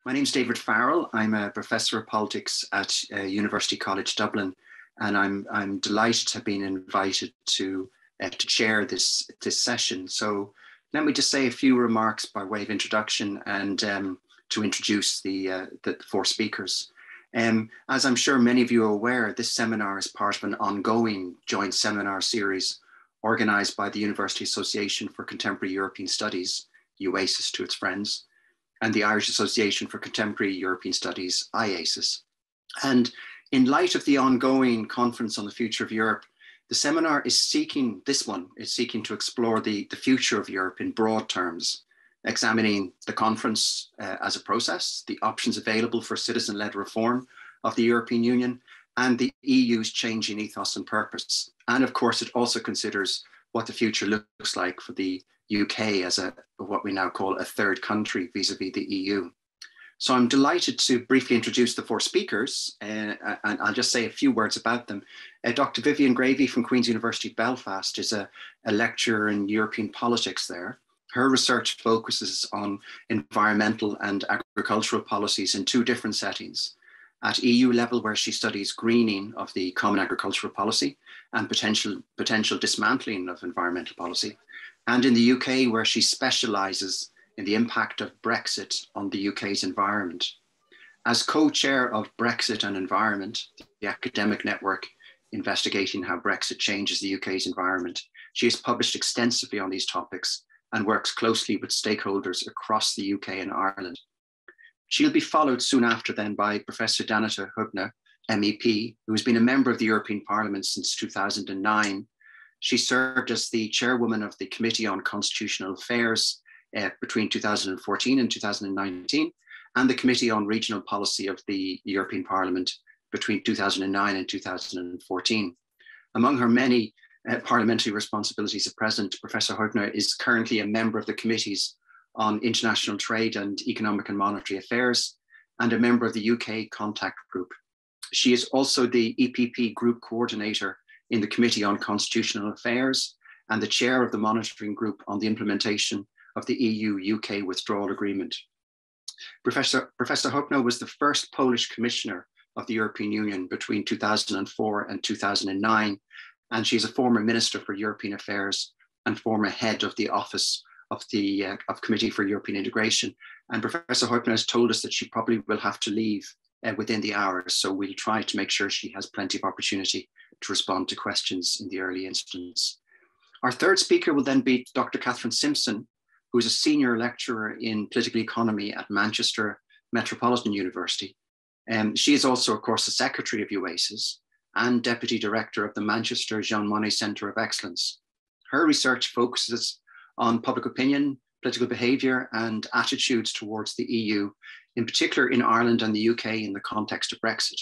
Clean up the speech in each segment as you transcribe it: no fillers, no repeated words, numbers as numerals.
My name's David Farrell. I'm a professor of politics at University College Dublin, and I'm delighted to have been invited to chair this session. So let me just say a few remarks by way of introduction and to introduce the four speakers. As I'm sure many of you are aware, this seminar is part of an ongoing joint seminar series organised by the University Association for Contemporary European Studies, UACES to its friends, and the Irish Association for Contemporary European Studies, IACES. And in light of the ongoing Conference on the Future of Europe, the seminar is seeking to explore the future of Europe in broad terms, examining the conference as a process, the options available for citizen-led reform of the European Union, and the EU's changing ethos and purpose. And of course, it also considers what the future looks like for the UK as what we now call a third country vis-a-vis the EU. So I'm delighted to briefly introduce the four speakers, and I'll just say a few words about them. Dr. Vivian Gravey from Queen's University Belfast is a lecturer in European politics there. Her research focuses on environmental and agricultural policies in two different settings. At EU level, where she studies greening of the common agricultural policy and potential dismantling of environmental policy, and in the UK, where she specialises in the impact of Brexit on the UK's environment. As co-chair of Brexit and Environment, the academic network investigating how Brexit changes the UK's environment, she has published extensively on these topics and works closely with stakeholders across the UK and Ireland. She'll be followed soon after then by Professor Danuta Hübner, MEP, who has been a member of the European Parliament since 2009. She served as the chairwoman of the Committee on Constitutional Affairs between 2014 and 2019, and the Committee on Regional Policy of the European Parliament between 2009 and 2014. Among her many parliamentary responsibilities at present, Professor Hübner is currently a member of the Committees on International Trade and Economic and Monetary Affairs, and a member of the UK Contact Group. She is also the EPP Group Coordinator in the Committee on Constitutional Affairs and the chair of the monitoring group on the implementation of the EU-UK withdrawal agreement. Professor Hübner was the first Polish Commissioner of the European Union between 2004 and 2009, and she is a former Minister for European Affairs and former head of the Office of the Committee for European Integration. And Professor Hübner has told us that she probably will have to leave within the hours, so we'll try to make sure she has plenty of opportunity to respond to questions in the early instance. Our third speaker will then be Dr. Catherine Simpson, who is a senior lecturer in political economy at Manchester Metropolitan University. She is also, of course, the secretary of UACES and deputy director of the Manchester Jean Monnet Centre of Excellence. Her research focuses on public opinion, political behaviour and attitudes towards the EU, in particular in Ireland and the UK in the context of Brexit.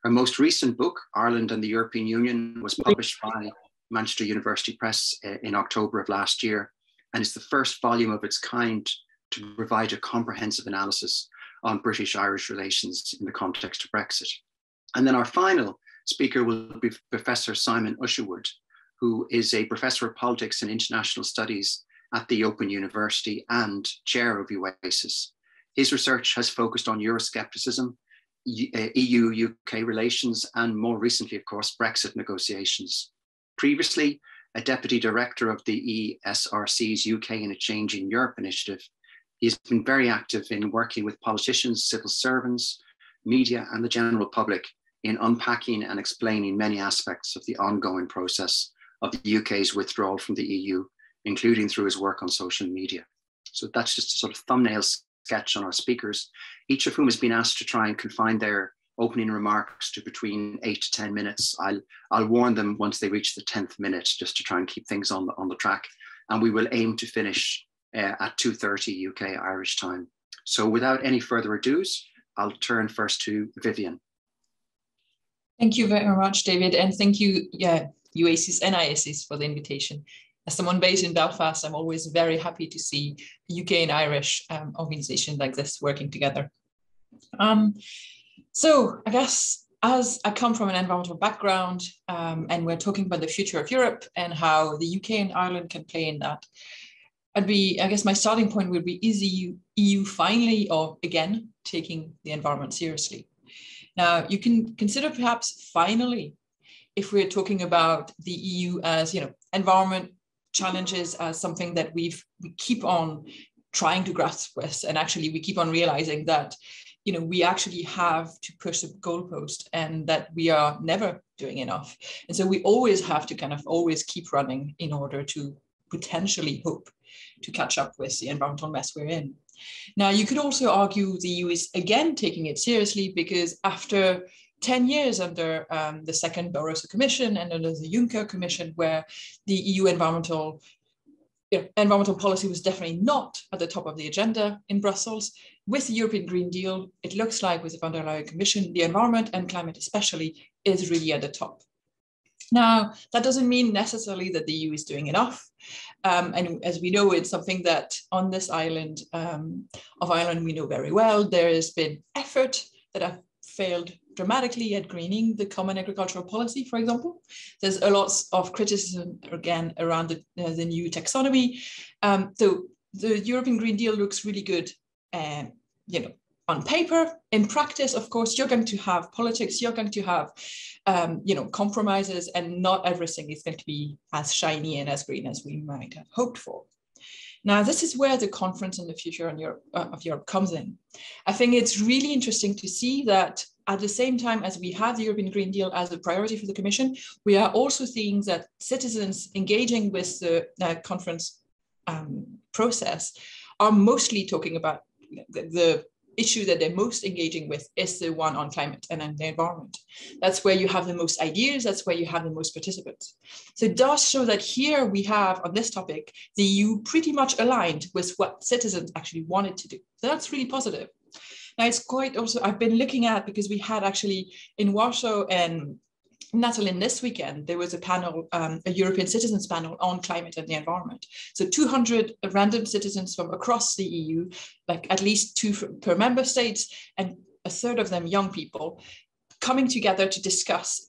Her most recent book, Ireland and the European Union, was published by Manchester University Press in October of last year, and is the first volume of its kind to provide a comprehensive analysis on British-Irish relations in the context of Brexit. And then our final speaker will be Professor Simon Usherwood, who is a professor of politics and international studies at the Open University and chair of UACES. His research has focused on Euroscepticism, EU-UK relations, and more recently, of course, Brexit negotiations. Previously, a deputy director of the ESRC's UK in a Changing Europe initiative, he's been very active in working with politicians, civil servants, media, and the general public in unpacking and explaining many aspects of the ongoing process of the UK's withdrawal from the EU, including through his work on social media. So that's just a sort of thumbnail sketch on our speakers, each of whom has been asked to try and confine their opening remarks to between 8 to 10 minutes. I'll warn them once they reach the 10th minute, just to try and keep things on the track. And we will aim to finish at 2:30 UK Irish time. So without any further ados, I'll turn first to Vivian. Thank you very much, David. And thank you, UACES and IACES for the invitation. As someone based in Belfast, I'm always very happy to see a UK and Irish organization like this working together. So I guess as I come from an environmental background and we're talking about the future of Europe and how the UK and Ireland can play in that, I guess my starting point would be, is the EU finally or again taking the environment seriously? Now, you can consider perhaps finally, if we're talking about the EU as, environment challenges as something that we keep on trying to grasp with, and actually we keep on realizing that, we actually have to push the goalpost and that we are never doing enough. And so we always have to kind of always keep running in order to potentially hope to catch up with the environmental mess we're in. Now, you could also argue the EU is again taking it seriously, because after 10 years under the second Barroso Commission and under the Juncker Commission, where the EU environmental policy was definitely not at the top of the agenda in Brussels, with the European Green Deal, it looks like with the von der Leyen Commission, the environment and climate especially is really at the top. Now, that doesn't mean necessarily that the EU is doing enough. And as we know, it's something that on this island of Ireland, we know very well. There has been effort that have failed dramatically at greening the common agricultural policy, for example. There's a lot of criticism, again, around the new taxonomy. So the European Green Deal looks really good, on paper. In practice, of course, you're going to have politics, you're going to have compromises, and not everything is going to be as shiny and as green as we might have hoped for. Now, this is where the Conference on the Future of Europe comes in. I think it's really interesting to see that at the same time as we have the European Green Deal as a priority for the Commission, we are also seeing that citizens engaging with the conference process are mostly talking about the issue that they're most engaging with is the one on climate and the environment. That's where you have the most ideas, that's where you have the most participants. So it does show that here we have, on this topic, the EU pretty much aligned with what citizens actually wanted to do. So that's really positive. Now it's quite also, I've been looking at, because we had actually in Warsaw and Natalie, this weekend, there was a panel, a European citizens panel on climate and the environment. So 200 random citizens from across the EU, like at least 2 per member states, and a third of them young people, coming together to discuss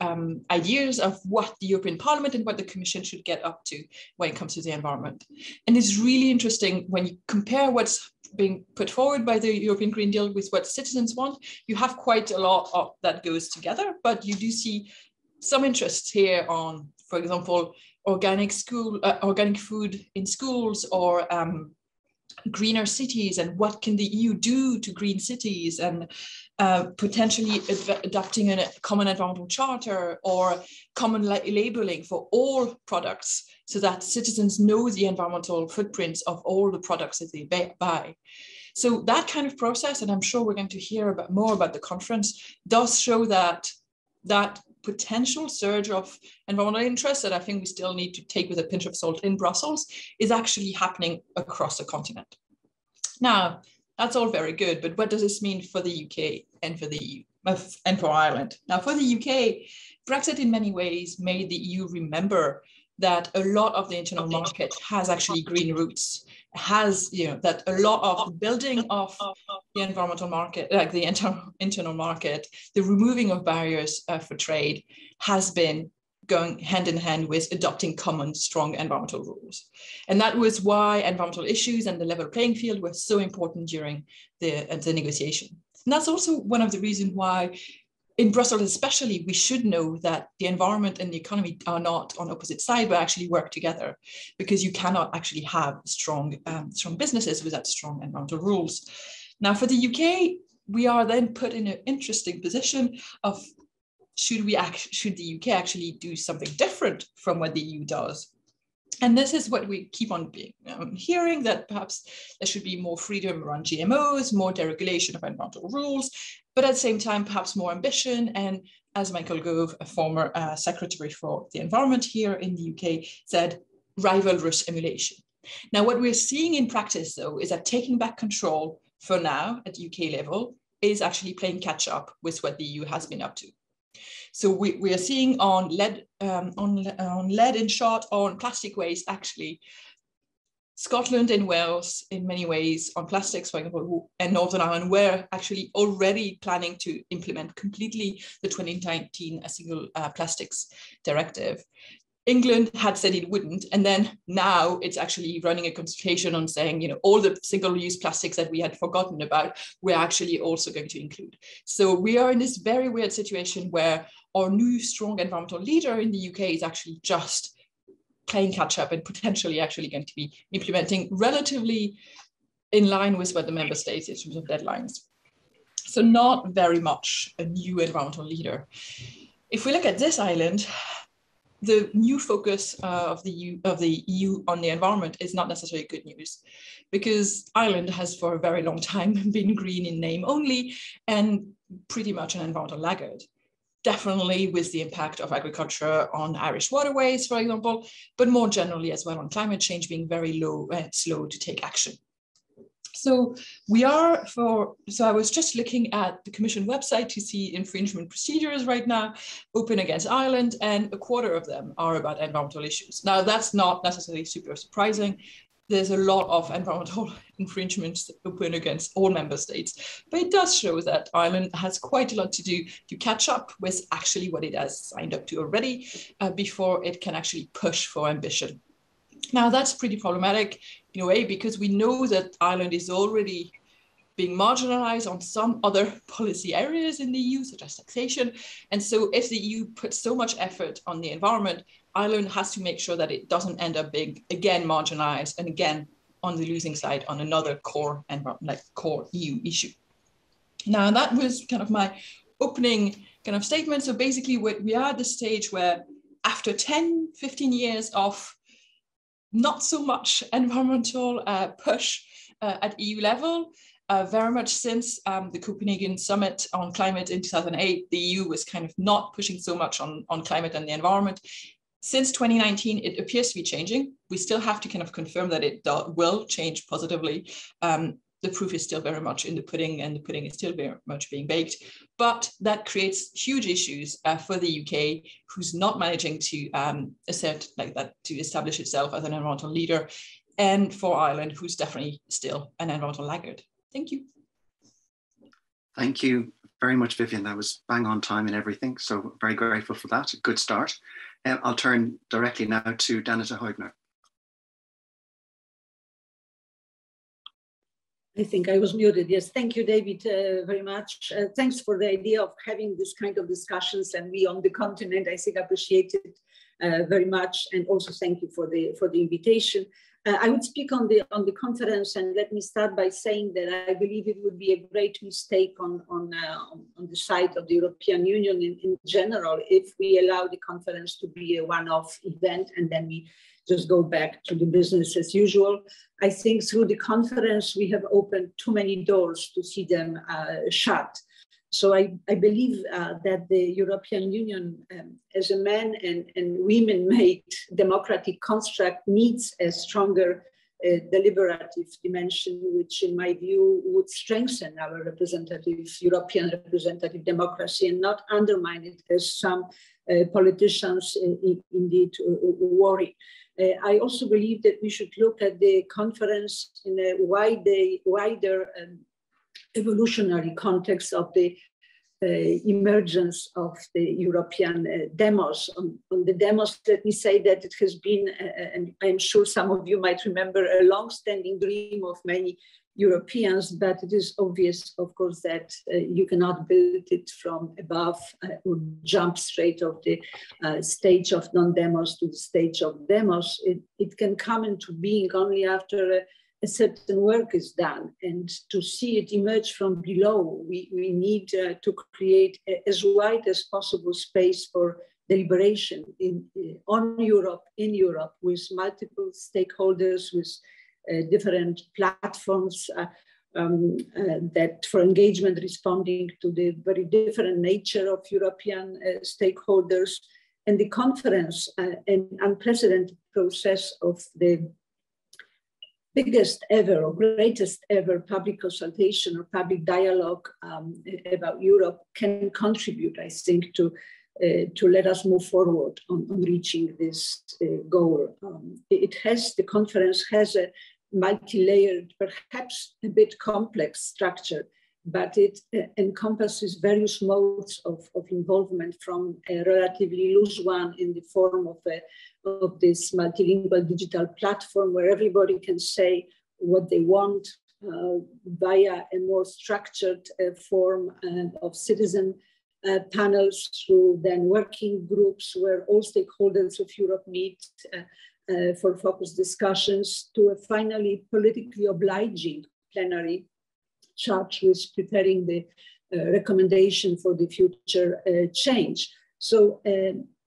ideas of what the European Parliament and what the Commission should get up to when it comes to the environment. And it's really interesting when you compare what's being put forward by the European Green Deal with what citizens want. You have quite a lot of that goes together, but you do see some interests here on, for example, organic food in schools, or greener cities, and what can the EU do to green cities, and potentially adopting a common environmental charter or common labeling for all products, so that citizens know the environmental footprints of all the products that they buy. So that kind of process, and I'm sure we're going to hear more about the conference, does show that potential surge of environmental interest that I think we still need to take with a pinch of salt in Brussels is actually happening across the continent. Now, that's all very good, but what does this mean for the UK and for the EU and for Ireland? Now, for the UK, Brexit in many ways made the EU remember that a lot of the internal market has actually green roots, that a lot of the building of the environmental market, like the internal market, the removing of barriers for trade has been going hand in hand with adopting common, strong environmental rules. And that was why environmental issues and the level playing field were so important during the negotiation. And that's also one of the reasons why in Brussels especially, we should know that the environment and the economy are not on opposite sides, but actually work together, because you cannot actually have strong businesses without strong environmental rules. Now, for the UK, we are then put in an interesting position of should the UK actually do something different from what the EU does? And this is what we keep on hearing, that perhaps there should be more freedom around GMOs, more deregulation of environmental rules, but at the same time, perhaps more ambition. And as Michael Gove, a former secretary for the environment here in the UK, said, rivalrous emulation. Now, what we're seeing in practice, though, is that taking back control for now at UK level is actually playing catch up with what the EU has been up to. So we are seeing on lead in short, on plastic waste, actually, Scotland and Wales, in many ways, on plastics, for example, and Northern Ireland were actually already planning to implement completely the 2019 Single Plastics Directive. England had said it wouldn't, and then now it's actually running a consultation on saying, all the single-use plastics that we had forgotten about, we're actually also going to include. So we are in this very weird situation where our new strong environmental leader in the UK is actually just playing catch up and potentially actually going to be implementing relatively in line with what the member states in terms of deadlines. So not very much a new environmental leader. If we look at this island, the new focus of the EU on the environment is not necessarily good news, because Ireland has for a very long time been green in name only and pretty much an environmental laggard. Definitely with the impact of agriculture on Irish waterways, for example, but more generally as well on climate change being very low and slow to take action. So I was just looking at the Commission website to see infringement procedures right now open against Ireland, and a quarter of them are about environmental issues. Now, that's not necessarily super surprising. There's a lot of environmental infringements open against all member states, but it does show that Ireland has quite a lot to do to catch up with actually what it has signed up to already before it can actually push for ambition. Now, that's pretty problematic in a way, because we know that Ireland is already being marginalized on some other policy areas in the EU, such as taxation. And so if the EU puts so much effort on the environment, Ireland has to make sure that it doesn't end up being again marginalized and again on the losing side on another core EU issue. Now, that was kind of my opening kind of statement. So basically we are at the stage where after 10, 15 years of not so much environmental push at EU level, very much since the Copenhagen summit on climate in 2008, the EU was kind of not pushing so much on climate and the environment. Since 2019, it appears to be changing. We still have to kind of confirm that it will change positively. The proof is still very much in the pudding, and the pudding is still very much being baked. But that creates huge issues for the UK, who's not managing to assert like that, to establish itself as an environmental leader, and for Ireland, who's definitely still an environmental laggard. Thank you. Thank you very much, Vivian. That was bang on time and everything. So very grateful for that. Good start. I'll turn directly now to Danuta Heugner. I think I was muted. Yes, thank you, David, very much. Thanks for the idea of having this kind of discussions, and we on the continent, I think, appreciate it very much. And also thank you for the invitation. I would speak on the conference, and let me start by saying that I believe it would be a great mistake on the side of the European Union in general if we allow the conference to be a one-off event and then we just go back to the business as usual. I think through the conference we have opened too many doors to see them shut. So I believe that the European Union as a man and women-made democratic construct needs a stronger deliberative dimension, which in my view would strengthen our European representative democracy and not undermine it, as some politicians indeed worry. I also believe that we should look at the conference in a wider evolutionary context of the emergence of the European demos. On the demos, let me say that it has been, and I'm sure some of you might remember, a long-standing dream of many Europeans, but it is obvious, of course, that you cannot build it from above or jump straight off the stage of non-demos to the stage of demos. It can come into being only after a certain work is done, and to see it emerge from below, we need to create as wide as possible space for deliberation in Europe, with multiple stakeholders, with different platforms that for engagement responding to the very different nature of European stakeholders. And the conference, an unprecedented process of the biggest ever or greatest ever public consultation or public dialogue about Europe, can contribute, I think, to let us move forward on reaching this goal. The conference has a multi-layered, perhaps a bit complex structure but it encompasses various modes of involvement, from a relatively loose one in the form of this multilingual digital platform where everybody can say what they want, via a more structured form of citizen panels, through then working groups where all stakeholders of Europe meet for focused discussions, to a finally politically obliging plenary charged with preparing the recommendation for the future change. So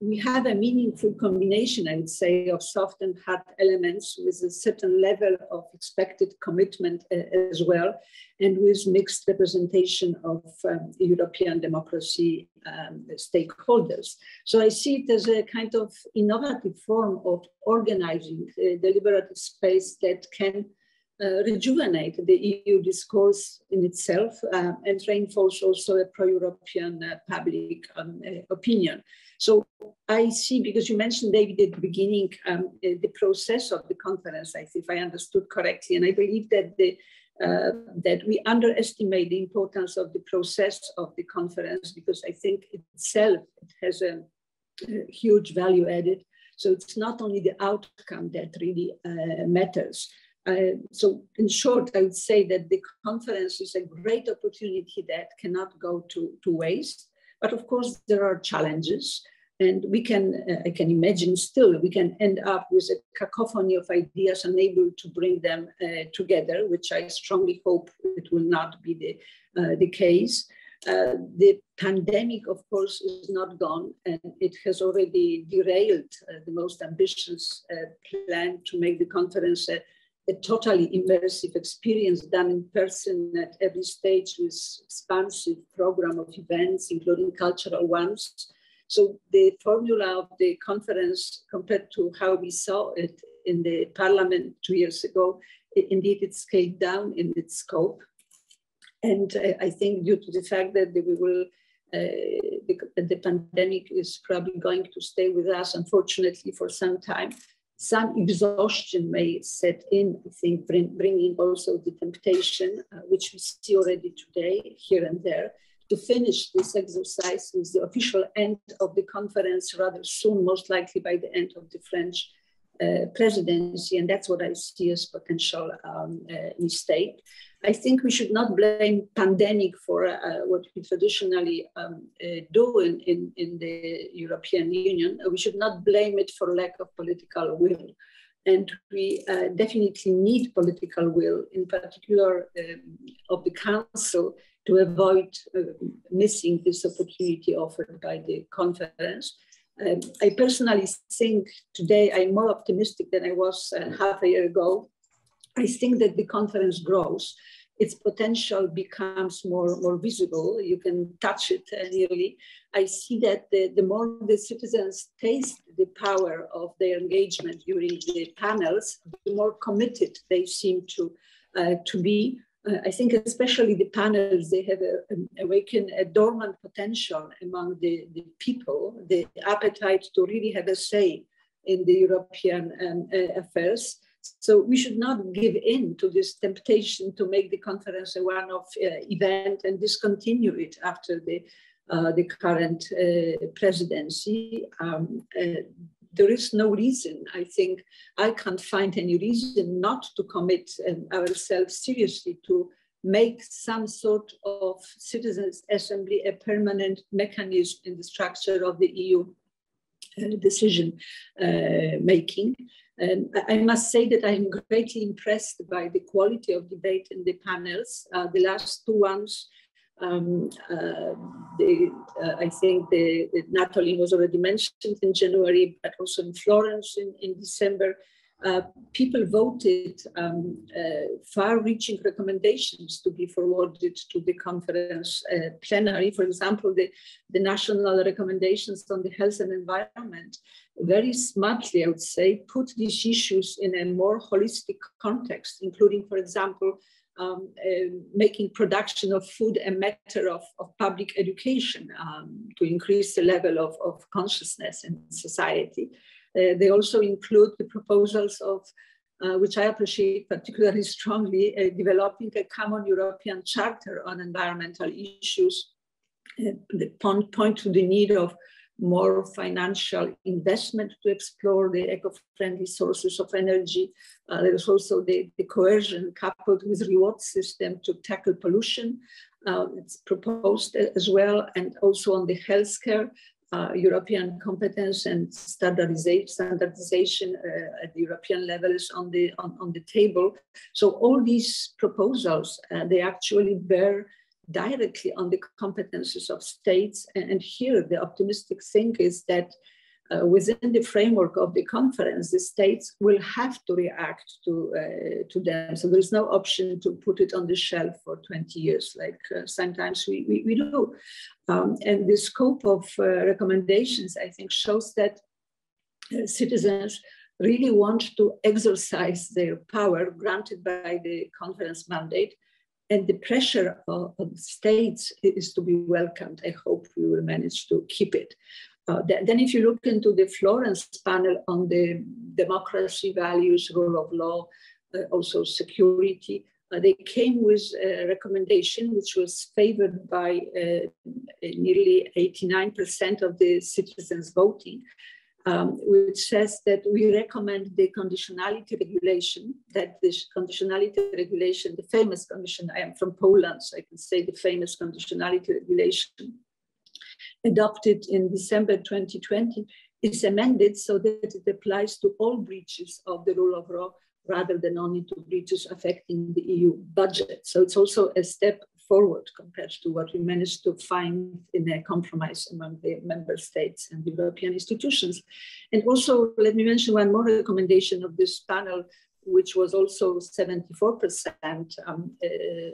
we have a meaningful combination, I would say, of soft and hard elements, with a certain level of expected commitment as well, and with mixed representation of European democracy stakeholders. So I see it as a kind of innovative form of organizing a deliberative space that can rejuvenate the EU discourse in itself and reinforce also a pro-European public opinion. So I see, because you mentioned, David, at the beginning, the process of the conference, if I understood correctly, and I believe that that we underestimate the importance of the process of the conference, because I think itself it has a huge value added. So it's not only the outcome that really matters. So in short, I would say that the conference is a great opportunity that cannot go to waste. But of course, there are challenges. And we can, I can imagine still, we can end up with a cacophony of ideas unable to bring them together, which I strongly hope it will not be the case. The pandemic, of course, is not gone, and it has already derailed the most ambitious plan to make the conference a totally immersive experience done in person at every stage, with expansive program of events, including cultural ones. So the formula of the conference, compared to how we saw it in the parliament 2 years ago, indeed it's scaled down in its scope. And I think due to the fact that we will, the pandemic is probably going to stay with us, unfortunately, for some time, some exhaustion may set in, I think, bringing also the temptation, which we see already today, here and there, to finish this exercise with the official end of the conference rather soon, most likely by the end of the French presidency. And that's what I see as potential mistake. I think we should not blame pandemic for what we traditionally do in the European Union. We should not blame it for lack of political will. And we definitely need political will, in particular of the Council, to avoid missing this opportunity offered by the conference. I personally think today I'm more optimistic than I was half a year ago. I think that the conference grows. Its potential becomes more visible. You can touch it nearly. I see that the more the citizens taste the power of their engagement during the panels, the more committed they seem to be. I think especially the panels, they have awakened a dormant potential among the people, the appetite to really have a say in the European affairs. So we should not give in to this temptation to make the conference a one-off event and discontinue it after the current presidency. There is no reason, I think, I can't find any reason not to commit ourselves seriously to make some sort of citizens' assembly a permanent mechanism in the structure of the EU decision making. And I must say that I'm greatly impressed by the quality of debate in the panels. The last two ones, I think Natalie was already mentioned in January, but also in Florence in December. People voted far-reaching recommendations to be forwarded to the conference plenary. For example, the national recommendations on the health and environment very smartly, I would say, put these issues in a more holistic context, including, for example, making production of food a matter of public education to increase the level of consciousness in society. They also include the proposals of which I appreciate particularly strongly, developing a common European charter on environmental issues, point to the need of more financial investment to explore the eco-friendly sources of energy. There is also the coercion coupled with reward system to tackle pollution. It's proposed as well, and also on the healthcare, European competence and standardization at the European level is on the table. So all these proposals, they actually bear directly on the competences of states. And here the optimistic thing is that within the framework of the conference, the states will have to react to them. So there's no option to put it on the shelf for 20 years, like sometimes we do. And the scope of recommendations, I think, shows that citizens really want to exercise their power granted by the conference mandate. And the pressure of states is to be welcomed. I hope we will manage to keep it. Then if you look into the Florence panel on the democracy, values, rule of law, also security, they came with a recommendation which was favored by nearly 89% of the citizens voting, which says that we recommend the conditionality regulation, that this conditionality regulation, the famous condition, I am from Poland, so I can say the famous conditionality regulation adopted in December 2020 is amended so that it applies to all breaches of the rule of law rather than only to breaches affecting the EU budget. So it's also a step forward compared to what we managed to find in a compromise among the member states and the European institutions. And also, let me mention one more recommendation of this panel, which was also 74%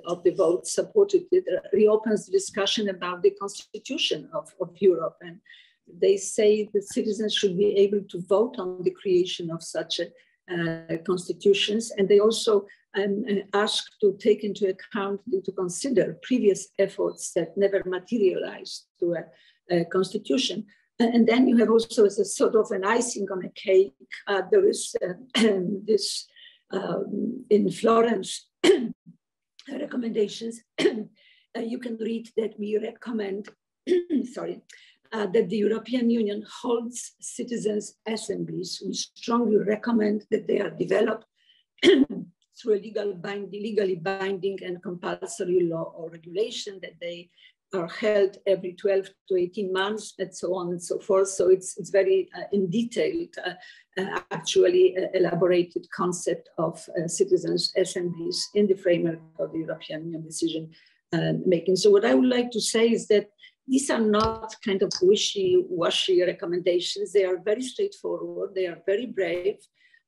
of the votes supported it, reopens the discussion about the constitution of Europe. And they say that citizens should be able to vote on the creation of such constitutions. And they also asked to take into account, to consider previous efforts that never materialized to a constitution. And then you have also, as a sort of an icing on a cake, there is this in Florence recommendations. You can read that we recommend, that the European Union holds citizens' assemblies. We strongly recommend that they are developed through a legally binding and compulsory law or regulation, that they are held every 12 to 18 months, and so on and so forth. So it's very in detail, actually elaborated concept of citizens' assemblies in the framework of the European Union decision making. So what I would like to say is that these are not kind of wishy-washy recommendations. They are very straightforward. They are very brave.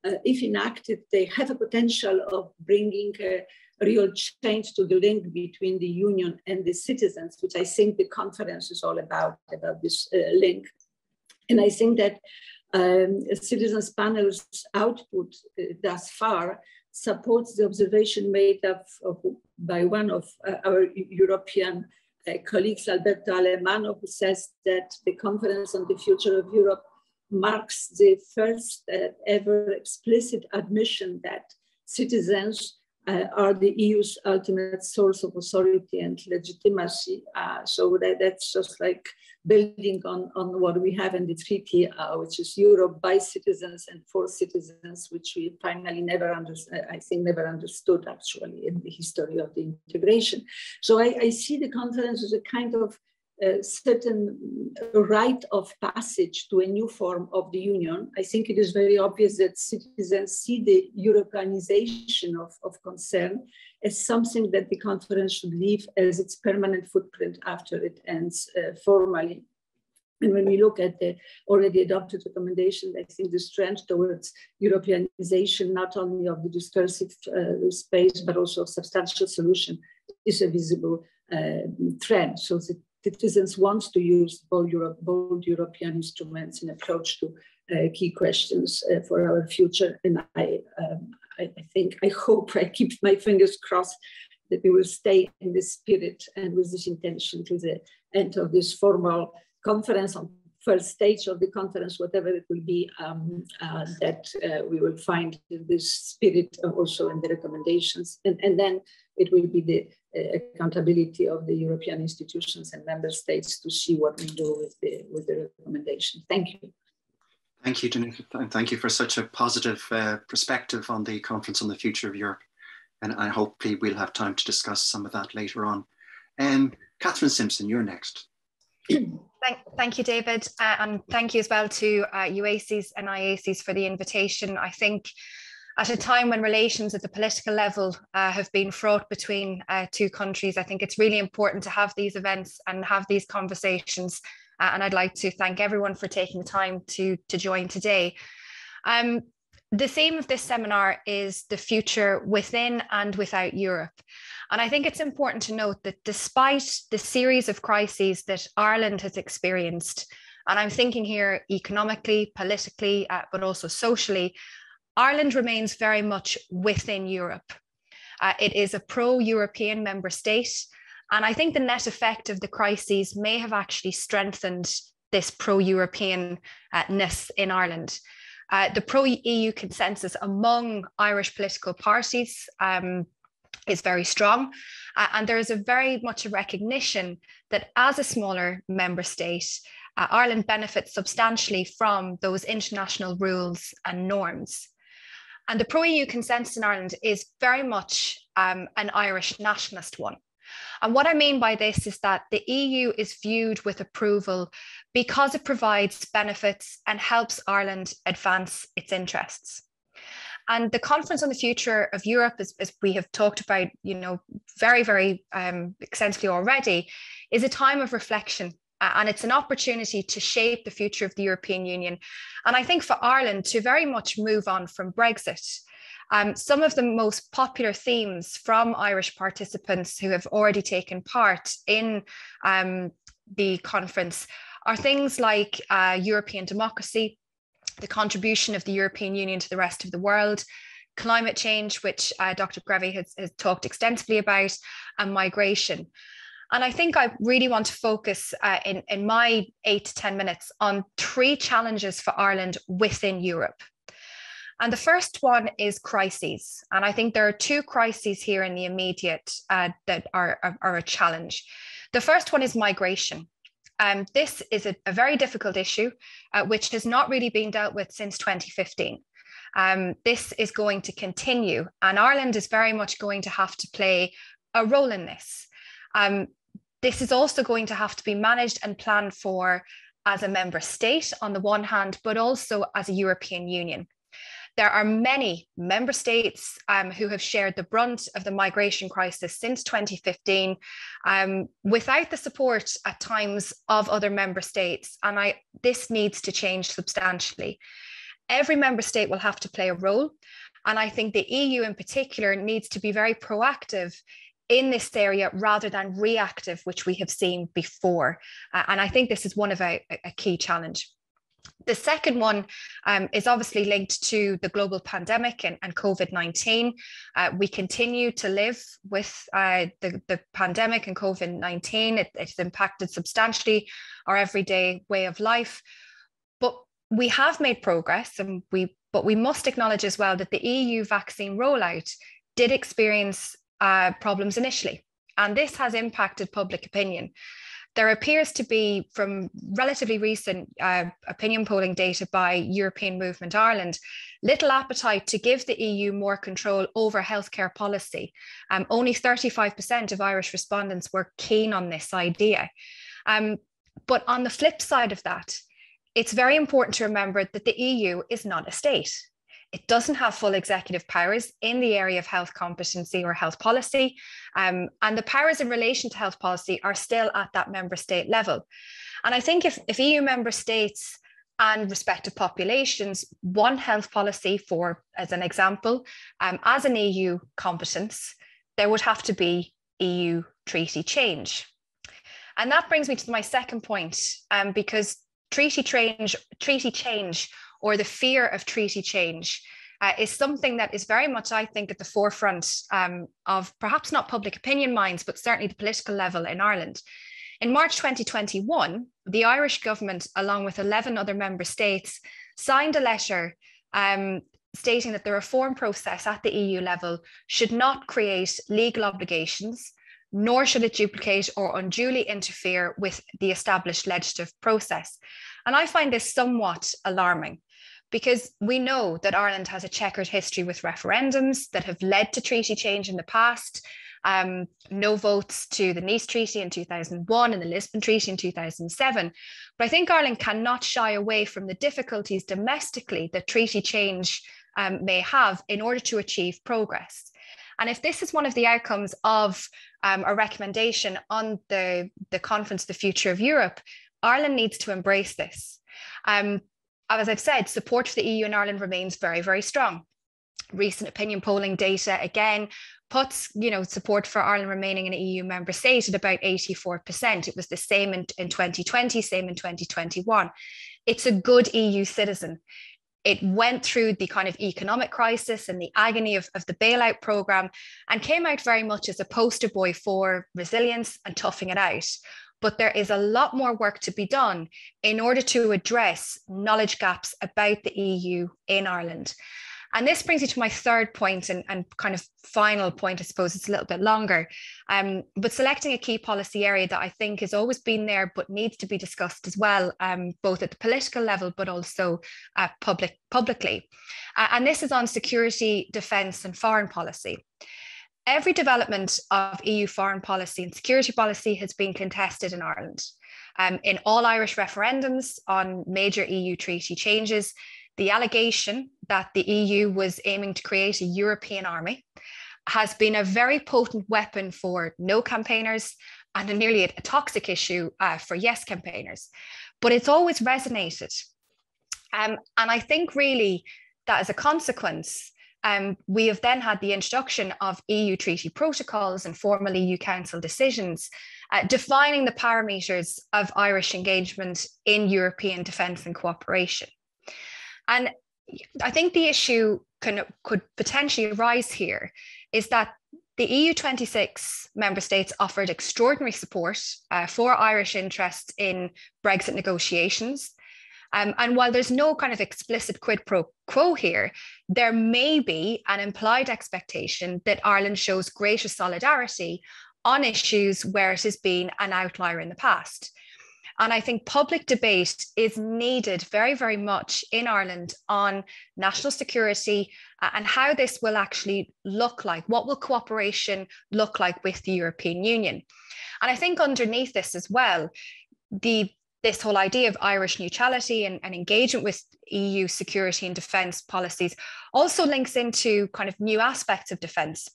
If enacted, they have a potential of bringing a real change to the link between the Union and the citizens, which I think the conference is all about this link. And I think that Citizens Panel's output thus far supports the observation made by one of our European colleagues, Alberto Alemano, who says that the Conference on the Future of Europe marks the first ever explicit admission that citizens are the EU's ultimate source of authority and legitimacy. So that's just like building on what we have in the treaty, which is Europe by citizens and for citizens, which we finally never understood actually in the history of the integration. So I see the conference as a kind of certain rite of passage to a new form of the Union. I think it is very obvious that citizens see the Europeanization of concern as something that the conference should leave as its permanent footprint after it ends formally. And when we look at the already adopted recommendation, I think the trend towards Europeanization, not only of the discursive space, but also of substantial solution, is a visible trend. So the citizens want to use bold European instruments in approach to key questions for our future. And I hope, I keep my fingers crossed that we will stay in this spirit and with this intention to the end of this formal conference on first stage of the conference, whatever it will be, that we will find this spirit also in the recommendations. And then it will be the accountability of the European institutions and member states to see what we do with the recommendation. Thank you. Thank you, Danuta, and thank you for such a positive perspective on the Conference on the Future of Europe. And I hope we'll have time to discuss some of that later on. Catherine Simpson, you're next. Thank you, David, and thank you as well to UACES and IACES for the invitation. I think at a time when relations at the political level have been fraught between two countries, I think it's really important to have these events and have these conversations. And I'd like to thank everyone for taking the time to join today. The theme of this seminar is the future within and without Europe. And I think it's important to note that despite the series of crises that Ireland has experienced, and I'm thinking here economically, politically, but also socially, Ireland remains very much within Europe. It is a pro-European member state. And I think the net effect of the crises may have actually strengthened this pro-European-ness in Ireland. The pro-EU consensus among Irish political parties is very strong. And there is very much a recognition that as a smaller member state, Ireland benefits substantially from those international rules and norms. And the pro-EU consensus in Ireland is very much an Irish nationalist one. And what I mean by this is that the EU is viewed with approval because it provides benefits and helps Ireland advance its interests. And the Conference on the Future of Europe, as we have talked about, very, very extensively already, is a time of reflection. And it's an opportunity to shape the future of the European Union. And I think for Ireland to very much move on from Brexit. Some of the most popular themes from Irish participants who have already taken part in the conference are things like European democracy, the contribution of the European Union to the rest of the world, climate change, which Dr. Grevy has talked extensively about, and migration. And I think I really want to focus in my 8 to 10 minutes on 3 challenges for Ireland within Europe. And the first one is crises. And I think there are 2 crises here in the immediate that are a challenge. The first one is migration. This is a very difficult issue, which has not really been dealt with since 2015. This is going to continue, and Ireland is very much going to have to play a role in this. This is also going to have to be managed and planned for as a member state on the one hand, but also as a European Union. There are many member states who have shared the brunt of the migration crisis since 2015 without the support at times of other member states. And this needs to change substantially. Every member state will have to play a role. And I think the EU in particular needs to be very proactive in this area rather than reactive, which we have seen before. And I think this is one of a key challenge. The second one is obviously linked to the global pandemic and COVID-19. We continue to live with the pandemic and COVID-19. It's impacted substantially our everyday way of life. But we have made progress, but we must acknowledge as well that the EU vaccine rollout did experience problems initially, and this has impacted public opinion. There appears to be, from relatively recent opinion polling data by European Movement Ireland, little appetite to give the EU more control over healthcare policy. Only 35% of Irish respondents were keen on this idea. But on the flip side of that, it's very important to remember that the EU is not a state. It doesn't have full executive powers in the area of health competency or health policy. And the powers in relation to health policy are still at that member state level. And I think if EU member states and respective populations want health policy for, as an example, as an EU competence, there would have to be EU treaty change. And that brings me to my second point, because treaty change or the fear of treaty change is something that is very much, I think, at the forefront of perhaps not public opinion minds, but certainly the political level in Ireland. In March 2021, the Irish government, along with 11 other member states, signed a letter stating that the reform process at the EU level should not create legal obligations, nor should it duplicate or unduly interfere with the established legislative process. And I find this somewhat alarming, because we know that Ireland has a checkered history with referendums that have led to treaty change in the past. No votes to the Nice Treaty in 2001 and the Lisbon Treaty in 2007. But I think Ireland cannot shy away from the difficulties domestically that treaty change may have in order to achieve progress. And if this is one of the outcomes of a recommendation on the conference, The Future of Europe, Ireland needs to embrace this. As I've said, support for the EU and Ireland remains very, very strong. Recent opinion polling data, again, puts support for Ireland remaining an EU member state at about 84%. It was the same in 2020, same in 2021. It's a good EU citizen. It went through the kind of economic crisis and the agony of the bailout programme and came out very much as a poster boy for resilience and toughing it out. But there is a lot more work to be done in order to address knowledge gaps about the EU in Ireland. And this brings me to my third point and kind of final point. I suppose it's a little bit longer, but selecting a key policy area that I think has always been there, but needs to be discussed as well, both at the political level, but also publicly. And this is on security, defence and foreign policy. Every development of EU foreign policy and security policy has been contested in Ireland. In all Irish referendums on major EU treaty changes, the allegation that the EU was aiming to create a European army has been a very potent weapon for no campaigners and nearly a toxic issue for yes campaigners. But it's always resonated. And I think really that as a consequence, we have then had the introduction of EU treaty protocols and formal EU Council decisions defining the parameters of Irish engagement in European defence and cooperation. And I think the issue could potentially arise here is that the EU 26 member states offered extraordinary support for Irish interests in Brexit negotiations. And while there's no kind of explicit quid pro quo here, there may be an implied expectation that Ireland shows greater solidarity on issues where it has been an outlier in the past. And I think public debate is needed very, very much in Ireland on national security and how this will actually look like. What will cooperation look like with the European Union? And I think underneath this as well, this whole idea of Irish neutrality and engagement with EU security and defence policies also links into kind of new aspects of defence.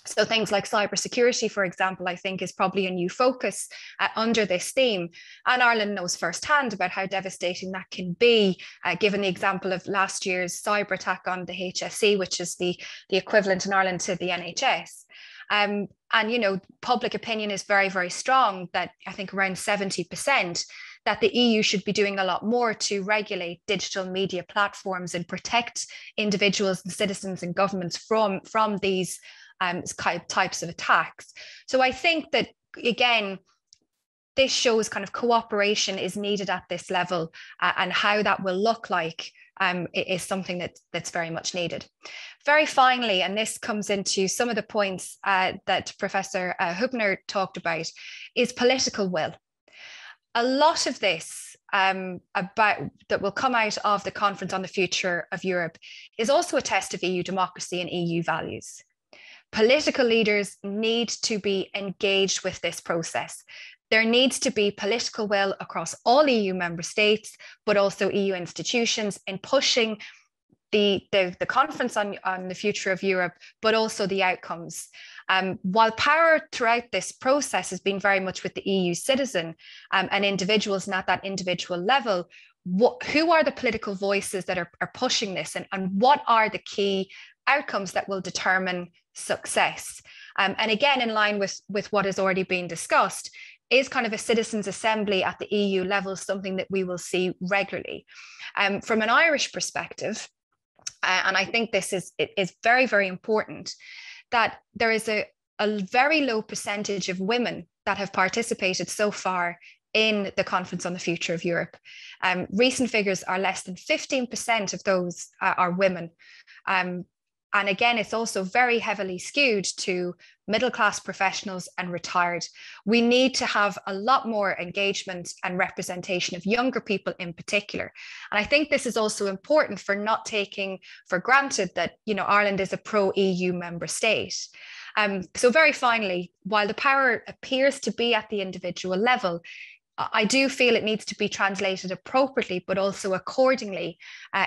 So things like cybersecurity, for example, I think is probably a new focus under this theme. And Ireland knows firsthand about how devastating that can be, given the example of last year's cyber attack on the HSE, which is the equivalent in Ireland to the NHS. And, public opinion is very, very strong that I think around 70% that the EU should be doing a lot more to regulate digital media platforms and protect individuals and citizens and governments from these types of attacks. So I think that, again, this shows kind of cooperation is needed at this level, and how that will look like is something that's very much needed. Very finally, and this comes into some of the points that Professor Hübner talked about, is political will. A lot of this that will come out of the Conference on the Future of Europe is also a test of EU democracy and EU values. Political leaders need to be engaged with this process. There needs to be political will across all EU member states, but also EU institutions in pushing the conference on the future of Europe, but also the outcomes. While power throughout this process has been very much with the EU citizen and individuals, and at that individual level, who are the political voices that are pushing this, and what are the key outcomes that will determine success? And again, in line with what has already been discussed, is kind of a citizens' assembly at the EU level something that we will see regularly. From an Irish perspective, and I think this is very, very important, that there is a very low percentage of women that have participated so far in the Conference on the Future of Europe. Recent figures are less than 15% of those are women. And again, it's also very heavily skewed to middle-class professionals and retired. We need to have a lot more engagement and representation of younger people in particular. And I think this is also important for not taking for granted that, you know, Ireland is a pro-EU member state. So very finally, while the power appears to be at the individual level, I do feel it needs to be translated appropriately, but also accordingly,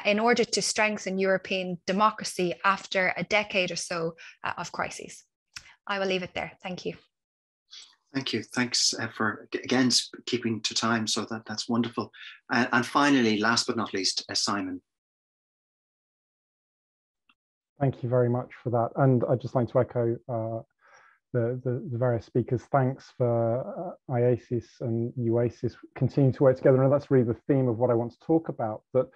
in order to strengthen European democracy after a decade or so of crises. I will leave it there. Thank you. Thank you. Thanks for, again, keeping to time. So that's wonderful. And finally, last but not least, Simon. Thank you very much for that. And I'd just like to echo the various speakers. Thanks for IACES and UACES continuing to work together. And that's really the theme of what I want to talk about, that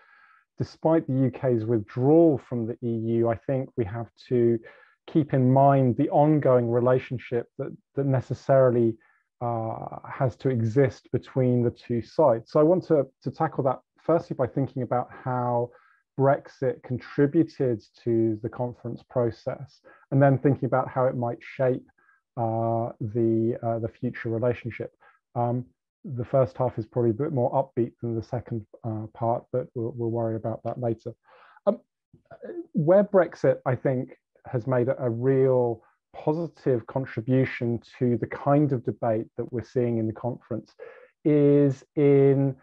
despite the UK's withdrawal from the EU, I think we have to keep in mind the ongoing relationship that necessarily has to exist between the two sides. So I want to tackle that firstly by thinking about how Brexit contributed to the conference process, and then thinking about how it might shape the future relationship. The first half is probably a bit more upbeat than the second part, but we'll worry about that later. Where Brexit, I think, has made a real positive contribution to the kind of debate that we're seeing in the conference is in,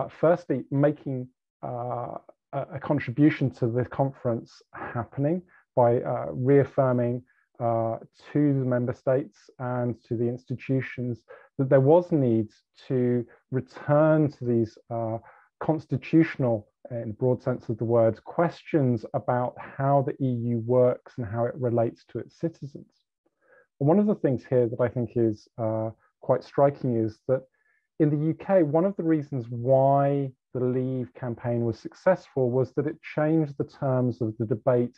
firstly, making a contribution to the conference happening by reaffirming to the member states and to the institutions that there was need to return to these constitutional, in the broad sense of the word, questions about how the EU works and how it relates to its citizens. And one of the things here that I think is quite striking is that in the UK, one of the reasons why the Leave campaign was successful was that it changed the terms of the debate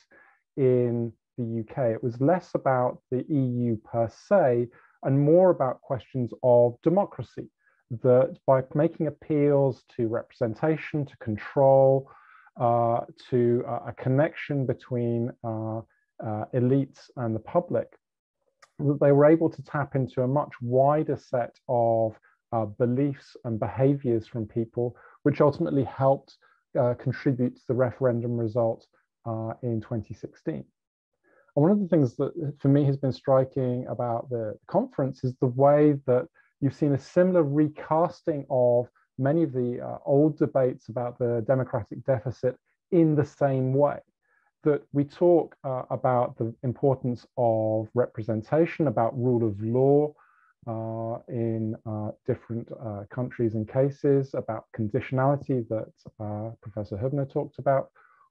in the UK. It was less about the EU per se and more about questions of democracy, that by making appeals to representation, to control, to a connection between elites and the public, that they were able to tap into a much wider set of beliefs and behaviors from people, which ultimately helped contribute to the referendum result in 2016. And one of the things that for me has been striking about the conference is the way that you've seen a similar recasting of many of the old debates about the democratic deficit in the same way. That we talk about the importance of representation, about rule of law in different countries and cases, about conditionality that Professor Hübner talked about.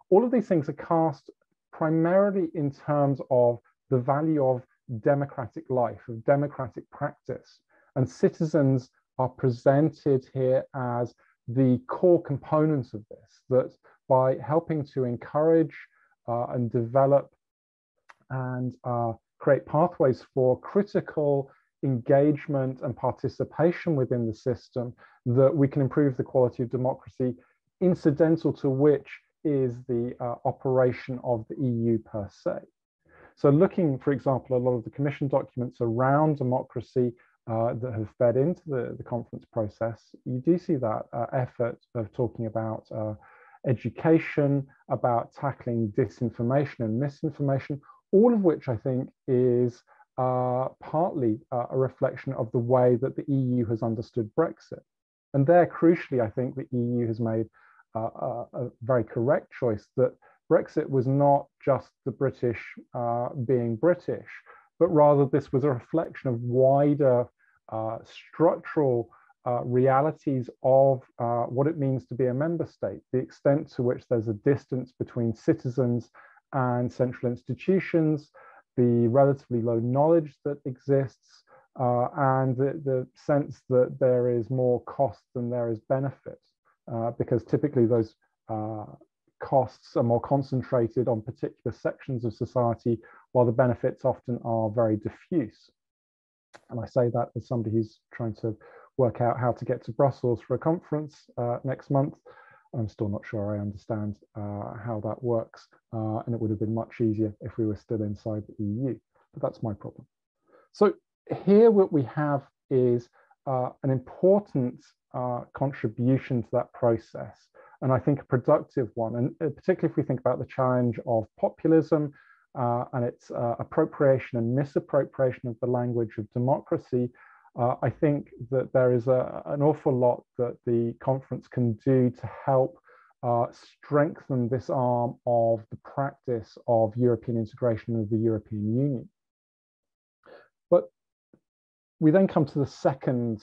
All of these things are cast primarily in terms of the value of democratic life, of democratic practice. And citizens are presented here as the core components of this, that by helping to encourage and develop and create pathways for critical engagement and participation within the system, that we can improve the quality of democracy, incidental to which is the operation of the EU per se. So looking, for example, a lot of the Commission documents around democracy that have fed into the conference process, you do see that effort of talking about education, about tackling disinformation and misinformation, all of which I think is partly a reflection of the way that the EU has understood Brexit. And there, crucially, I think the EU has made a very correct choice that Brexit was not just the British being British, but rather this was a reflection of wider structural realities of what it means to be a member state, the extent to which there's a distance between citizens and central institutions, the relatively low knowledge that exists, and the sense that there is more cost than there is benefit, because typically those costs are more concentrated on particular sections of society, while the benefits often are very diffuse. And I say that as somebody who's trying to work out how to get to Brussels for a conference next month. I'm still not sure I understand how that works. And it would have been much easier if we were still inside the EU, but that's my problem. So here what we have is an important contribution to that process, and I think a productive one, and particularly if we think about the challenge of populism and its appropriation and misappropriation of the language of democracy. I think that there is an awful lot that the conference can do to help strengthen this arm of the practice of European integration of the European Union. But we then come to the second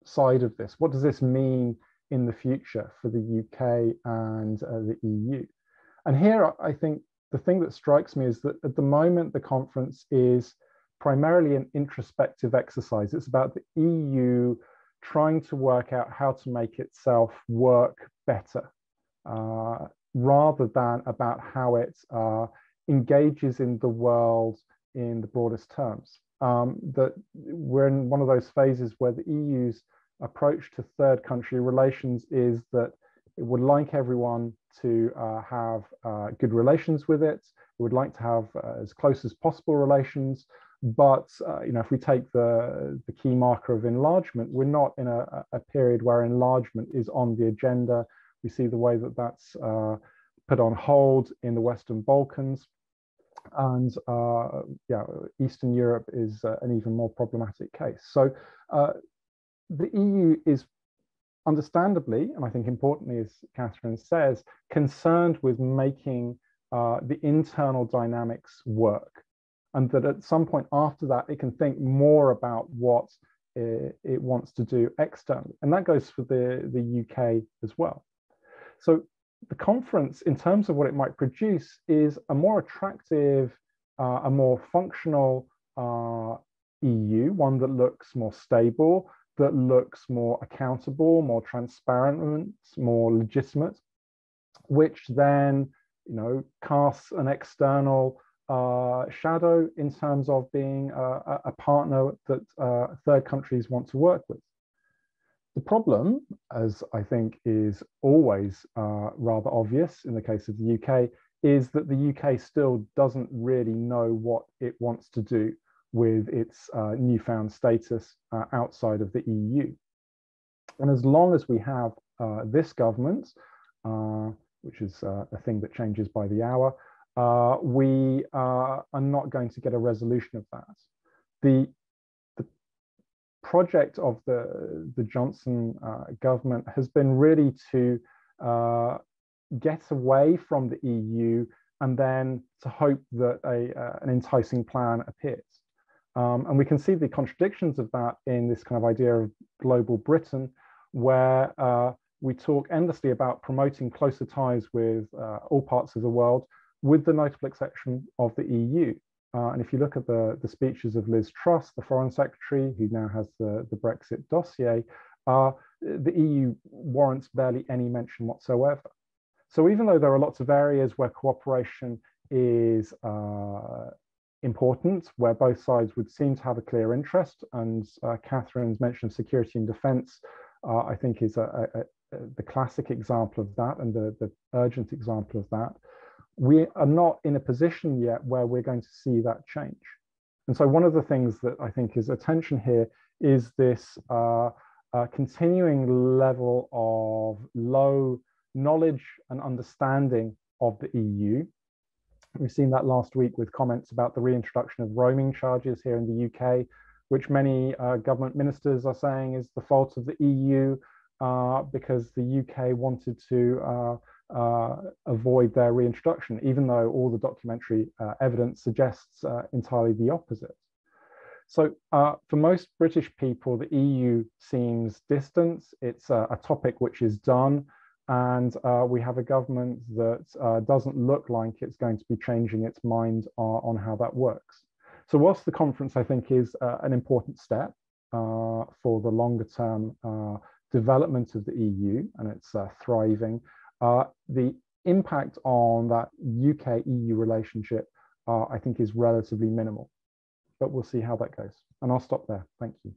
side of this. What does this mean in the future for the UK and the EU? And here I think the thing that strikes me is that at the moment the conference is primarily an introspective exercise. It's about the EU trying to work out how to make itself work better, rather than about how it engages in the world in the broadest terms. That we're in one of those phases where the EU's approach to third country relations is that it would like everyone to have good relations with it. It would like to have as close as possible relations. But if we take the key marker of enlargement, we're not in a period where enlargement is on the agenda. We see the way that that's put on hold in the Western Balkans. And Eastern Europe is an even more problematic case. So the EU is understandably, and I think importantly, as Catherine says, concerned with making the internal dynamics work. And that at some point after that, it can think more about what it wants to do externally. And that goes for the UK as well. So the conference, in terms of what it might produce, is a more attractive, a more functional EU, one that looks more stable, that looks more accountable, more transparent, more legitimate, which then, casts an external shadow in terms of being a partner that third countries want to work with. The problem, as I think is always rather obvious in the case of the UK, is that the UK still doesn't really know what it wants to do with its newfound status outside of the EU. And as long as we have this government, which is a thing that changes by the hour, we are not going to get a resolution of that. The project of the Johnson government has been really to get away from the EU and then to hope that an enticing plan appears. And we can see the contradictions of that in this kind of idea of global Britain, where we talk endlessly about promoting closer ties with all parts of the world, with the notable exception of the EU. And if you look at the speeches of Liz Truss, the Foreign Secretary, who now has the Brexit dossier, the EU warrants barely any mention whatsoever. So even though there are lots of areas where cooperation is important, where both sides would seem to have a clear interest, and Catherine's mention of security and defence, I think is the classic example of that and the urgent example of that, we are not in a position yet where we're going to see that change. And so one of the things that I think is attention here is this continuing level of low knowledge and understanding of the EU. We've seen that last week with comments about the reintroduction of roaming charges here in the UK, which many government ministers are saying is the fault of the EU because the UK wanted to avoid their reintroduction, even though all the documentary evidence suggests entirely the opposite. So for most British people, the EU seems distant. It's a topic which is done, and we have a government that doesn't look like it's going to be changing its mind on how that works. So whilst the conference, I think, is an important step for the longer term development of the EU and its thriving, the impact on that UK-EU relationship, I think, is relatively minimal. But we'll see how that goes. And I'll stop there. Thank you.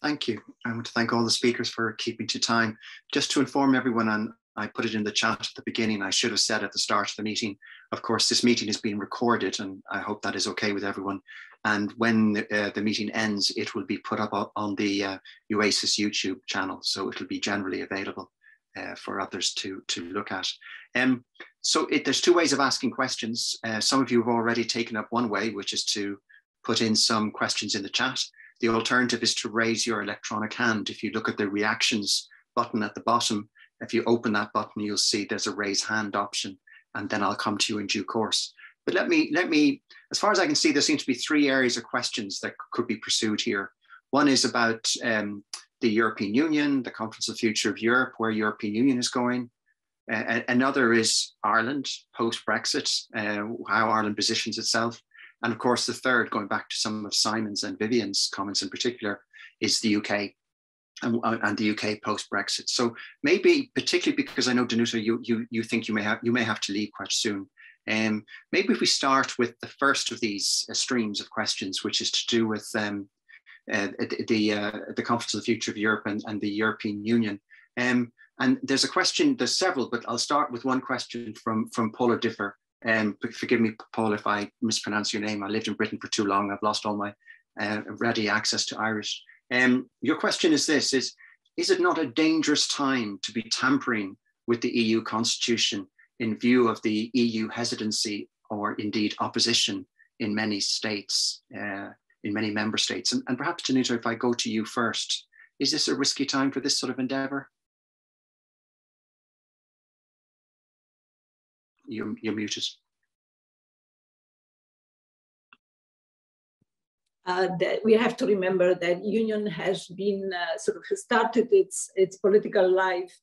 Thank you. I want to thank all the speakers for keeping to time. Just to inform everyone, and I put it in the chat at the beginning, I should have said at the start of the meeting, of course, this meeting is being recorded, and I hope that is okay with everyone. And when the meeting ends, it will be put up on the UACES YouTube channel, so it will be generally available for others to look at. So there's two ways of asking questions. Some of you have already taken up one way, which is to put in some questions in the chat. The alternative is to raise your electronic hand. If you look at the reactions button at the bottom, if you open that button, you'll see there's a raise hand option, and then I'll come to you in due course. But let me, as far as I can see, there seem to be three areas of questions that could be pursued here. One is about the European Union, the Conference of the Future of Europe, where European Union is going. Another is Ireland, post-Brexit, how Ireland positions itself. And of course, the third, going back to some of Simon's and Vivian's comments in particular, is the UK and the UK post-Brexit. So maybe, particularly because I know, Danuta, you think you may have to leave quite soon. Maybe if we start with the first of these streams of questions, which is to do with the Conference of the Future of Europe and the European Union. And there's a question, there's several, but I'll start with one question from Paula Differ. Forgive me, Paul, if I mispronounce your name. I lived in Britain for too long. I've lost all my ready access to Irish. Your question is this, is it not a dangerous time to be tampering with the EU constitution in view of the EU hesitancy or indeed opposition in many states, in many member states? And perhaps, Danuta, if I go to you first, is this a risky time for this sort of endeavour? You're muted. That we have to remember that union has been sort of started its political life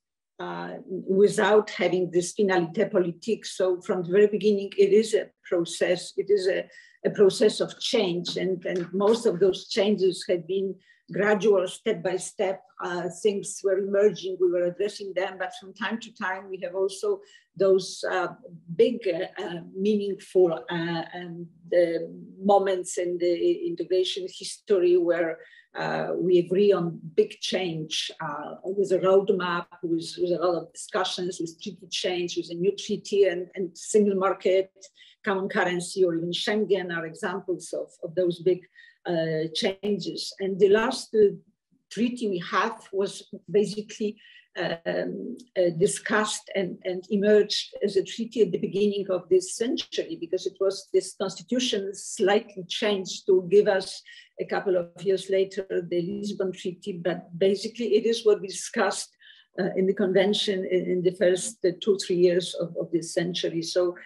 without having this finalité politique. So from the very beginning, it is a process. It is a process of change, and most of those changes have been gradual, step by step. Things were emerging, we were addressing them, but from time to time we have also those big, meaningful moments in the integration history where we agree on big change with a roadmap, with a lot of discussions, with treaty change, with a new treaty and single market, common currency, or even Schengen are examples of those big changes. And the last treaty we had was basically discussed and emerged as a treaty at the beginning of this century, because it was this constitution slightly changed to give us a couple of years later the Lisbon Treaty, but basically it is what we discussed in the convention in the first 2-3 years of this century. So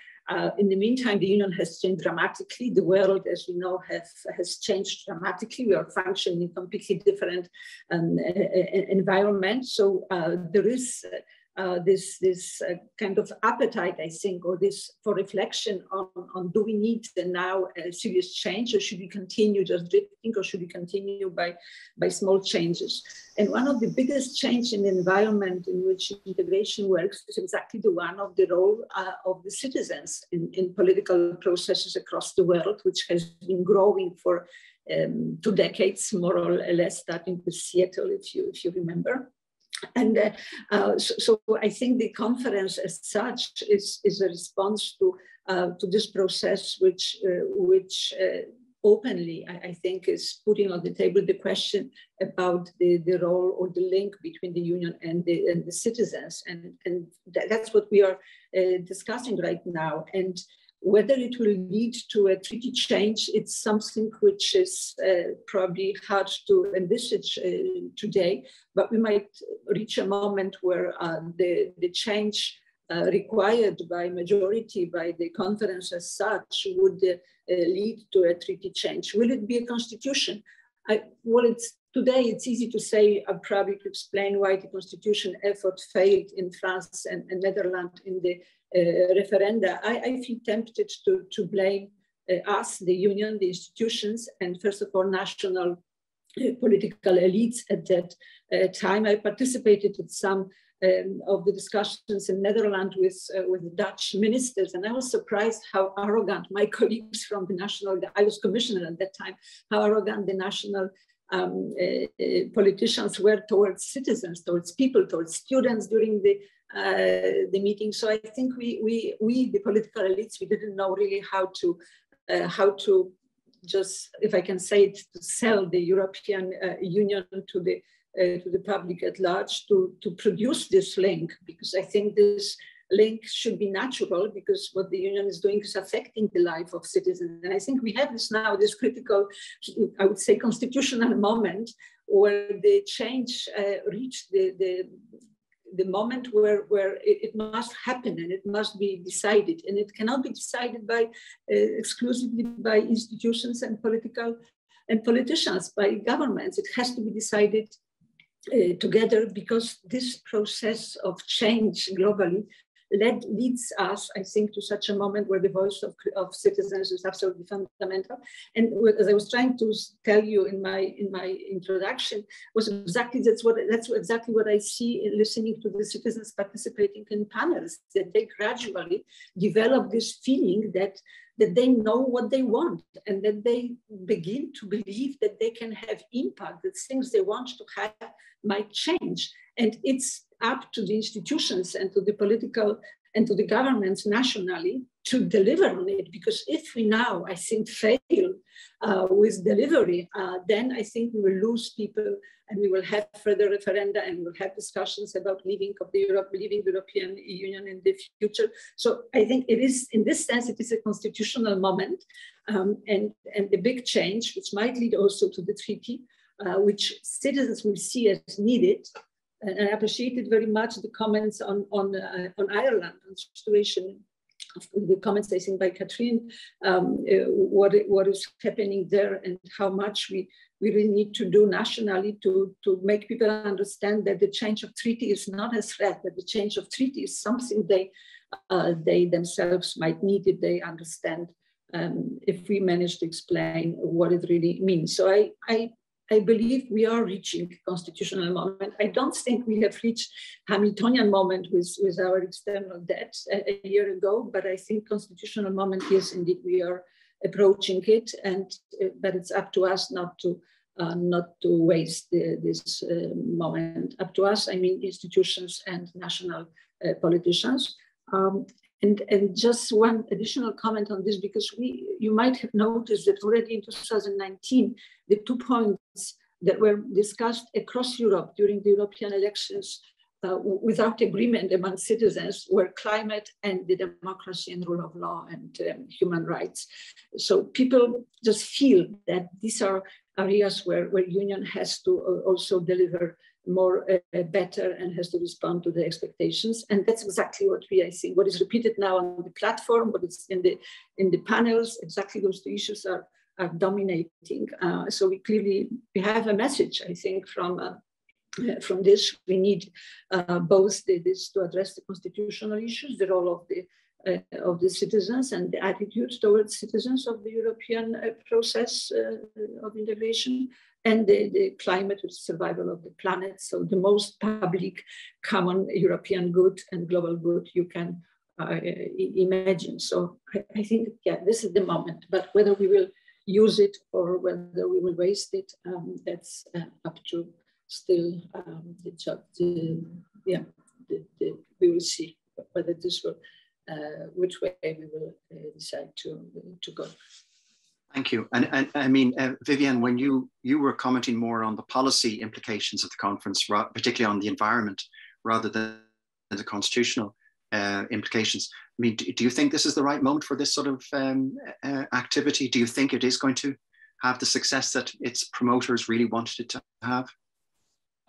in the meantime, the union has changed dramatically. The world, as we know, has changed dramatically. We are functioning in a completely different environment. So there is this kind of appetite, I think, or this for reflection on do we need now a serious change, or should we continue just drifting, or should we continue by small changes? And one of the biggest change in the environment in which integration works is exactly the one of the role of the citizens in political processes across the world, which has been growing for 2 decades, more or less, starting with Seattle, if you remember. And so I think the conference as such is a response to this process, which openly, I think, is putting on the table the question about the role or the link between the union and the citizens. And that's what we are discussing right now. And whether it will lead to a treaty change, it's something which is probably hard to envisage today, but we might reach a moment where the change required by majority, by the conference as such, would lead to a treaty change. Will it be a constitution? Today it's easy to say, probably to explain why the constitution effort failed in France and Netherlands in the referenda. I feel tempted to blame us, the union, the institutions, and first of all, national political elites at that time. I participated in some the discussions in Netherlands with Dutch ministers, and I was surprised how arrogant my colleagues from the national, I was commissioner at that time, how arrogant the national politicians were towards citizens, towards people, towards students during the meeting. So I think we the political elites, we didn't know really how to just, if I can say it, to sell the European Union to the public at large, to produce this link, because I think this link should be natural, because what the Union is doing is affecting the life of citizens. And I think we have this now, this critical, I would say, constitutional moment where the change reached the moment where it must happen and it must be decided. And it cannot be decided by exclusively by institutions and politicians, by governments. It has to be decided together, because this process of change globally leads us, I think, to such a moment where the voice of citizens is absolutely fundamental. And as I was trying to tell you in my introduction, was exactly that's exactly what I see in listening to the citizens participating in panels, that they gradually develop this feeling that they know what they want, and that they begin to believe that they can have impact, that things they want to have might change. And it's up to the institutions and to the political and to the governments nationally to deliver on it. Because if we now, I think, fail with delivery, then I think we will lose people, and we will have further referenda, and we will have discussions about leaving the European Union in the future. So I think it is, in this sense, it is a constitutional moment, and a big change, which might lead also to the treaty, which citizens will see as needed. And I appreciated very much the comments on Ireland, on the situation, the comments, I think, by Catherine, what is happening there, and how much we really need to do nationally to make people understand that the change of treaty is not a threat, that the change of treaty is something they themselves might need if they understand, if we manage to explain what it really means. So I believe we are reaching a constitutional moment. I don't think we have reached Hamiltonian moment with our external debt a year ago, but I think constitutional moment, yes, indeed, we are approaching it, but it's up to us not to waste this moment. Up to us, I mean institutions and national politicians. And just one additional comment on this, because you might have noticed that already in 2019, the 2 points that were discussed across Europe during the European elections without agreement among citizens were climate and the democracy and rule of law and human rights. So people just feel that these are areas where Union has to also deliver more better, and has to respond to the expectations. And that's exactly what I think, what is repeated now on the platform, what is in the panels, exactly those two issues are dominating. So we have a message, I think, from this. We need both this to address the constitutional issues, the role of the citizens and the attitudes towards citizens of the European process of integration, and the climate, which is survival of the planet. So the most public, common European good and global good you can imagine. So I think, yeah, this is the moment. But whether we will use it or whether we will waste it, that's up to still the job. We will see whether this will, which way we will decide to go. Thank you. And I mean, Viviane, when you were commenting more on the policy implications of the conference, particularly on the environment, rather than the constitutional implications, I mean, do you think this is the right moment for this sort of activity? Do you think it is going to have the success that its promoters really wanted it to have?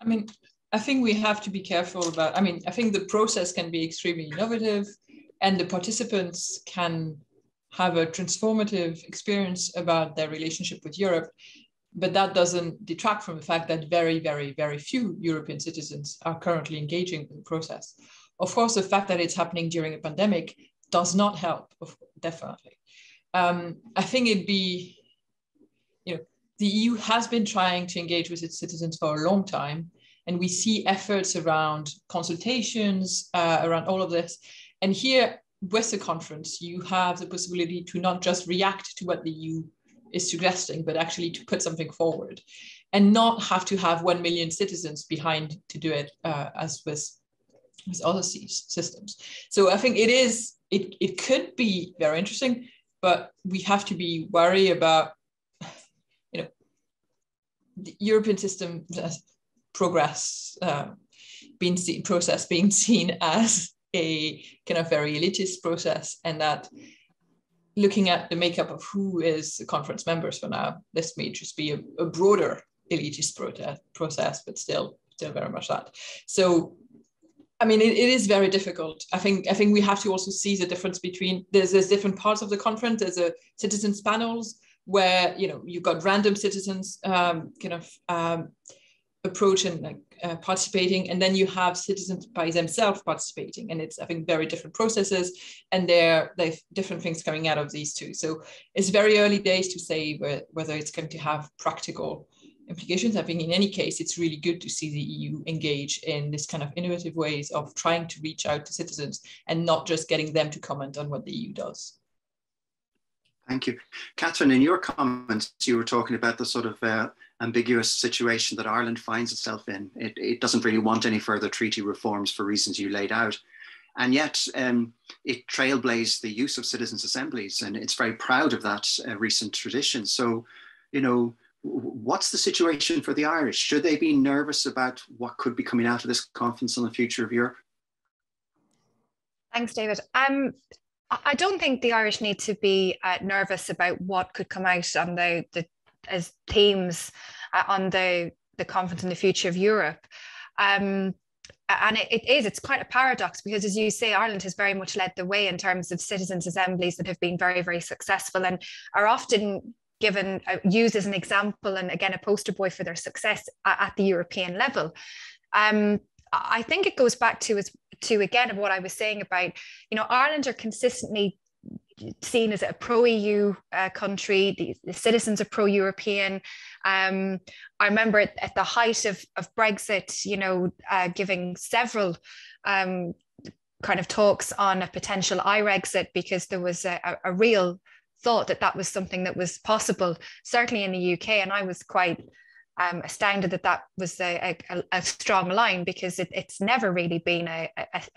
I mean, I think we have to be careful about, I think the process can be extremely innovative, and the participants can have a transformative experience about their relationship with Europe, but that doesn't detract from the fact that very, very, very few European citizens are currently engaging in the process. Of course, the fact that it's happening during a pandemic does not help, definitely. I think the EU has been trying to engage with its citizens for a long time, And we see efforts around consultations, around all of this. And here with the conference, you have the possibility to not just react to what the EU is suggesting, but actually to put something forward and not have to have 1 million citizens behind to do it, as with other systems. So I think it could be very interesting, but we have to be worried about, the European system process being seen as a kind of very elitist process, and that looking at the makeup of who is the conference members for now, this may just be a broader elitist process, but still very much that. So, I mean, it is very difficult. I think we have to also see the difference between, there's different parts of the conference. There's a citizens panels where, you've got random citizens approach and participating, and then you have citizens by themselves participating, and it's, I think, very different processes, and they've different things coming out of these two. So it's very early days to say whether it's going to have practical implications. I think in any case, it's really good to see the EU engage in this kind of innovative ways of trying to reach out to citizens and not just getting them to comment on what the EU does. Thank you. Catherine, in your comments, you were talking about the sort of ambiguous situation that Ireland finds itself in. It doesn't really want any further treaty reforms for reasons you laid out. And yet it trailblazed the use of citizens' assemblies, and it's very proud of that recent tradition. So, what's the situation for the Irish? Should they be nervous about what could be coming out of this conference on the future of Europe? Thanks, David. I don't think the Irish need to be nervous about what could come out on the as themes on the conference on the future of Europe. And it's quite a paradox, because, as you say, Ireland has very much led the way in terms of citizens' assemblies that have been very, very successful and are often used as an example and, again, a poster boy for their success at the European level. I think it goes back to again what I was saying about, Ireland are consistently seen as a pro-EU country. The citizens are pro-European. I remember at the height of Brexit, giving several kind of talks on a potential Irexit, because there was a real thought that was something that was possible, certainly in the UK. And I was quite astounded that was a strong line, because it's never really been a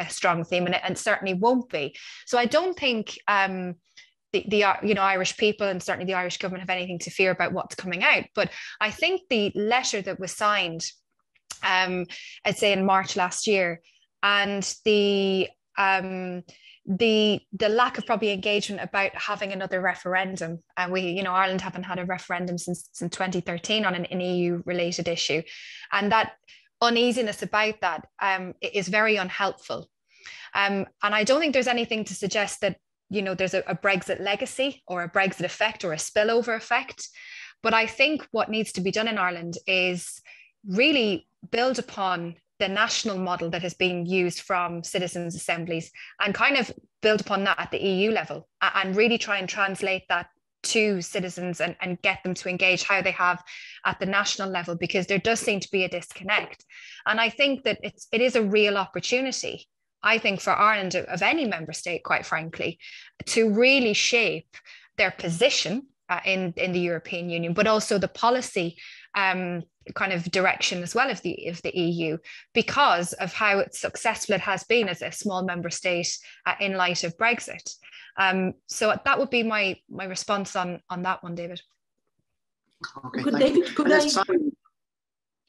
strong theme, and certainly won't be. So I don't think the Irish people and certainly the Irish government have anything to fear about what's coming out. But I think the letter that was signed, I'd say in March last year, and the lack of probably engagement about having another referendum, and Ireland haven't had a referendum since 2013 on an EU-related issue, and that uneasiness about that is very unhelpful. And I don't think there's anything to suggest that there's a Brexit legacy or a Brexit effect or a spillover effect. But I think what needs to be done in Ireland is really build upon the national model that has been used from citizens' assemblies and kind of build upon that at the EU level, and really try and translate that to citizens and get them to engage how they have at the national level, because there does seem to be a disconnect. And I think that it is a real opportunity, I think, for Ireland, of any member state, quite frankly, to really shape their position in the European Union, but also the policy kind of direction as well of the EU, because of how successful it has been as a small member state in light of Brexit. So that would be my response on that one, David. Okay, David, could I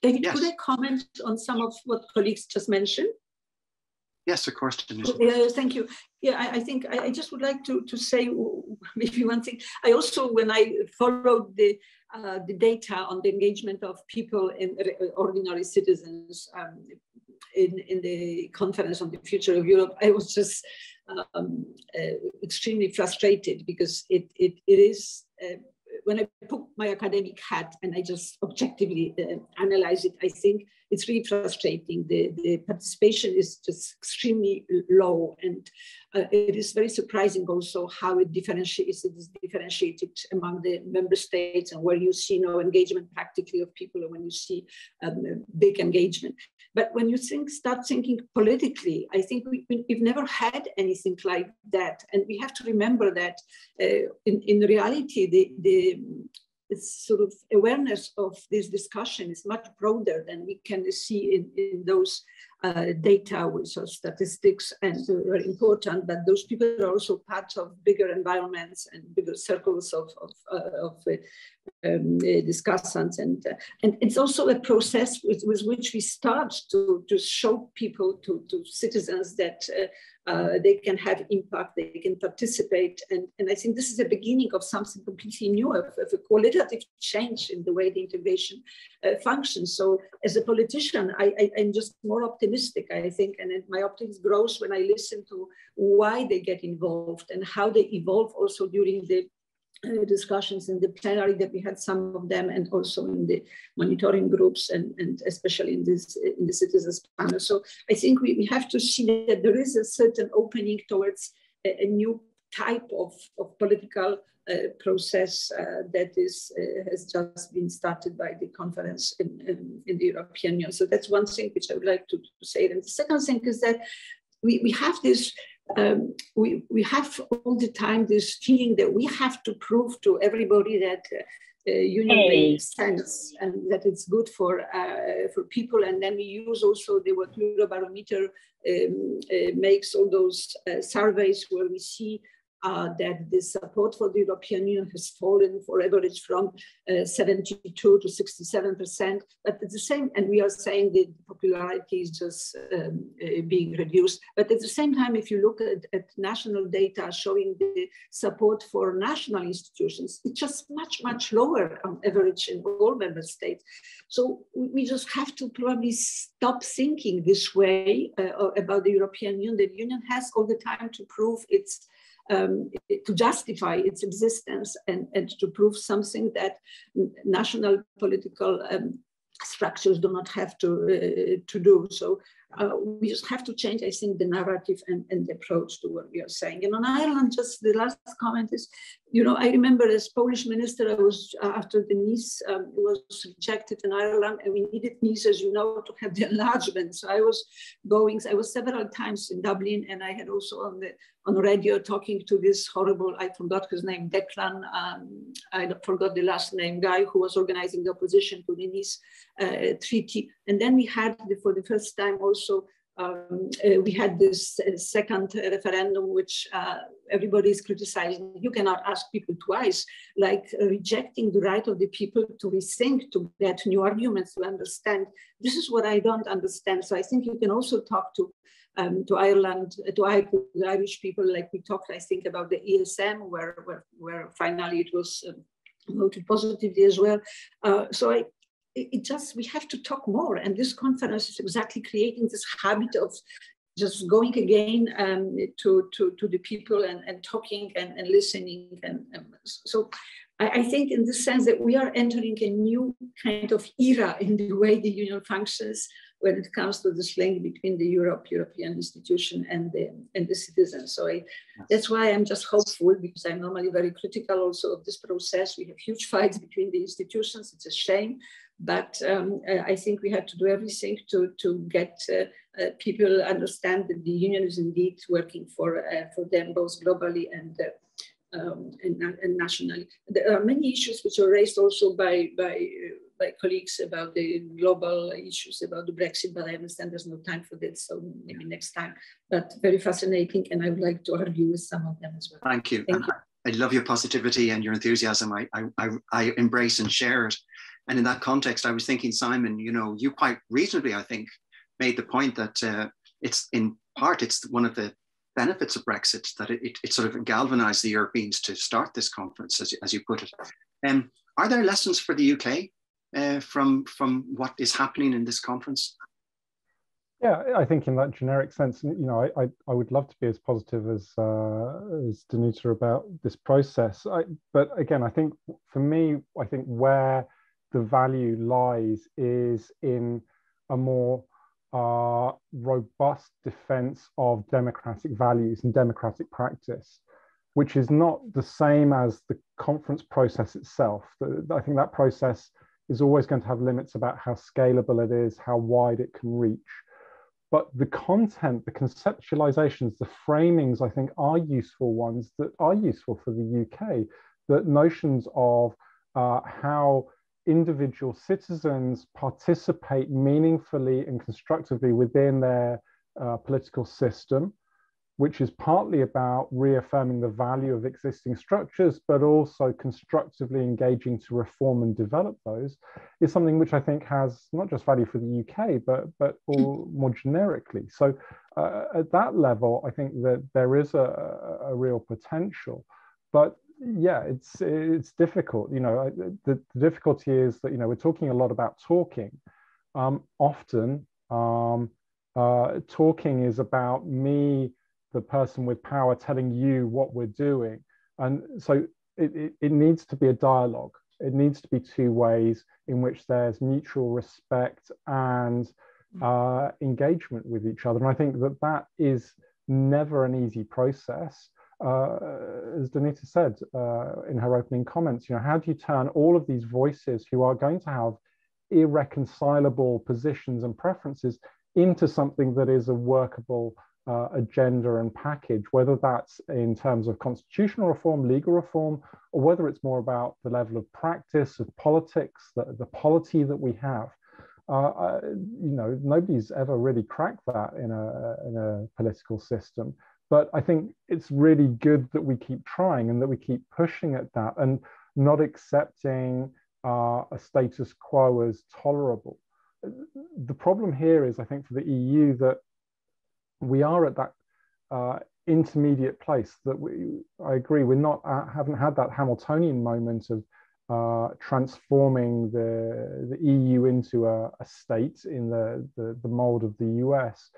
yes. comment on some of what colleagues just mentioned? Yes, of course. Thank you. Yeah, I think I just would like to say maybe one thing. I also, when I followed the data on the engagement of people in ordinary citizens in the conference on the future of Europe, I was just extremely frustrated, because it is, when I put my academic hat and I just objectively analyze it, I think it's really frustrating. The participation is just extremely low, and it is very surprising also how it is differentiated among the member states, and where you see no engagement practically of people, and when you see big engagement. But when you start thinking politically, I think we've never had anything like that. And we have to remember that in reality, the sort of awareness of this discussion is much broader than we can see in those data, which are statistics and very important, but those people are also part of bigger environments and bigger circles of discussants. And it's also a process with which we start to show people, to citizens, that they can have impact, they can participate. And I think this is the beginning of something completely new, of a qualitative change in the way the integration functions. So as a politician, I'm just more optimistic, I think, and my optimism grows when I listen to why they get involved and how they evolve also during the discussions in the plenary that we had, some of them, and also in the monitoring groups, and especially in the citizens panel. So I think we have to see that there is a certain opening towards a new type of political process that has just been started by the conference in the European Union. So that's one thing which I would like to say. And the second thing is that we have this. We have all the time this feeling that we have to prove to everybody that union makes sense and that it's good for people. And then we use also what Eurobarometer makes, all those surveys where we see that the support for the European Union has fallen for average from 72 to 67%. But at the same, and we are saying that popularity is just being reduced. But at the same time, if you look at national data showing the support for national institutions, it's just much, much lower on average in all member states. So we just have to probably stop thinking this way about the European Union. The Union has all the time to prove its to justify its existence and to prove something that national political structures do not have to do. So we just have to change, I think, the narrative and the approach to what we are saying. And on Ireland, just the last comment is, I remember as Polish minister, I was after the Nice was rejected in Ireland, and we needed Nice, as you know, to have the enlargement. So I was several times in Dublin, and I had also on radio talking to this horrible, I forgot his name, Declan, I forgot the last name, guy who was organizing the opposition to the Nice treaty. And then we had, for the first time also, we had this second referendum, which everybody is criticizing. You cannot ask people twice, like rejecting the right of the people to rethink, to get new arguments, to understand. This is what I don't understand. So I think you can also talk to Ireland, to Irish people, like we talked, I think, about the ESM, where finally it was voted positively as well. So we have to talk more. And this conference is exactly creating this habit of just going again to the people and talking and listening. And so I think in this sense that we are entering a new kind of era in the way the Union functions when it comes to this link between the European institution and the citizens. So that's why I'm just hopeful, because I'm normally very critical also of this process. We have huge fights between the institutions. It's a shame. But I think we have to do everything to get people understand that the Union is indeed working for them both globally and nationally. There are many issues which are raised also by colleagues about the global issues about the Brexit, but I understand there's no time for this, so maybe next time. But very fascinating, and I would like to argue with some of them as well. Thank you. I love your positivity and your enthusiasm. I embrace and share it. And in that context, I was thinking, Simon, you quite reasonably, I think, made the point that it's one of the benefits of Brexit, that it sort of galvanized the Europeans to start this conference, as you put it. Are there lessons for the UK from what is happening in this conference? Yeah, I think in that generic sense, I would love to be as positive as Danuta about this process. But again, I think for me, where the value lies is in a more robust defense of democratic values and democratic practice, which is not the same as the conference process itself. I think that process is always going to have limits about how scalable it is, how wide it can reach. But the content, the conceptualizations, the framings, I think, are useful ones that are useful for the UK. The notions of how individual citizens participate meaningfully and constructively within their political system, which is partly about reaffirming the value of existing structures, but also constructively engaging to reform and develop those, is something which I think has not just value for the UK, but more generically. So at that level, I think that there is a real potential. But yeah, it's difficult. You know, the difficulty is that, you know, we're talking a lot about talking. Often, talking is about me, the person with power, telling you what we're doing. And so it needs to be a dialogue. It needs to be two ways in which there's mutual respect and engagement with each other. And I think that that is never an easy process. As Danita said in her opening comments, you know, how do you turn all of these voices who are going to have irreconcilable positions and preferences into something that is a workable agenda and package, whether that's in terms of constitutional reform, legal reform, or whether it's more about the level of practice, of politics, the polity that we have. You know, nobody's ever really cracked that in a political system. But I think it's really good that we keep trying and that we keep pushing at that and not accepting a status quo as tolerable. The problem here is, I think, for the EU, that we are at that intermediate place that I agree, we're not, haven't had that Hamiltonian moment of transforming the EU into a state in the mold of the US,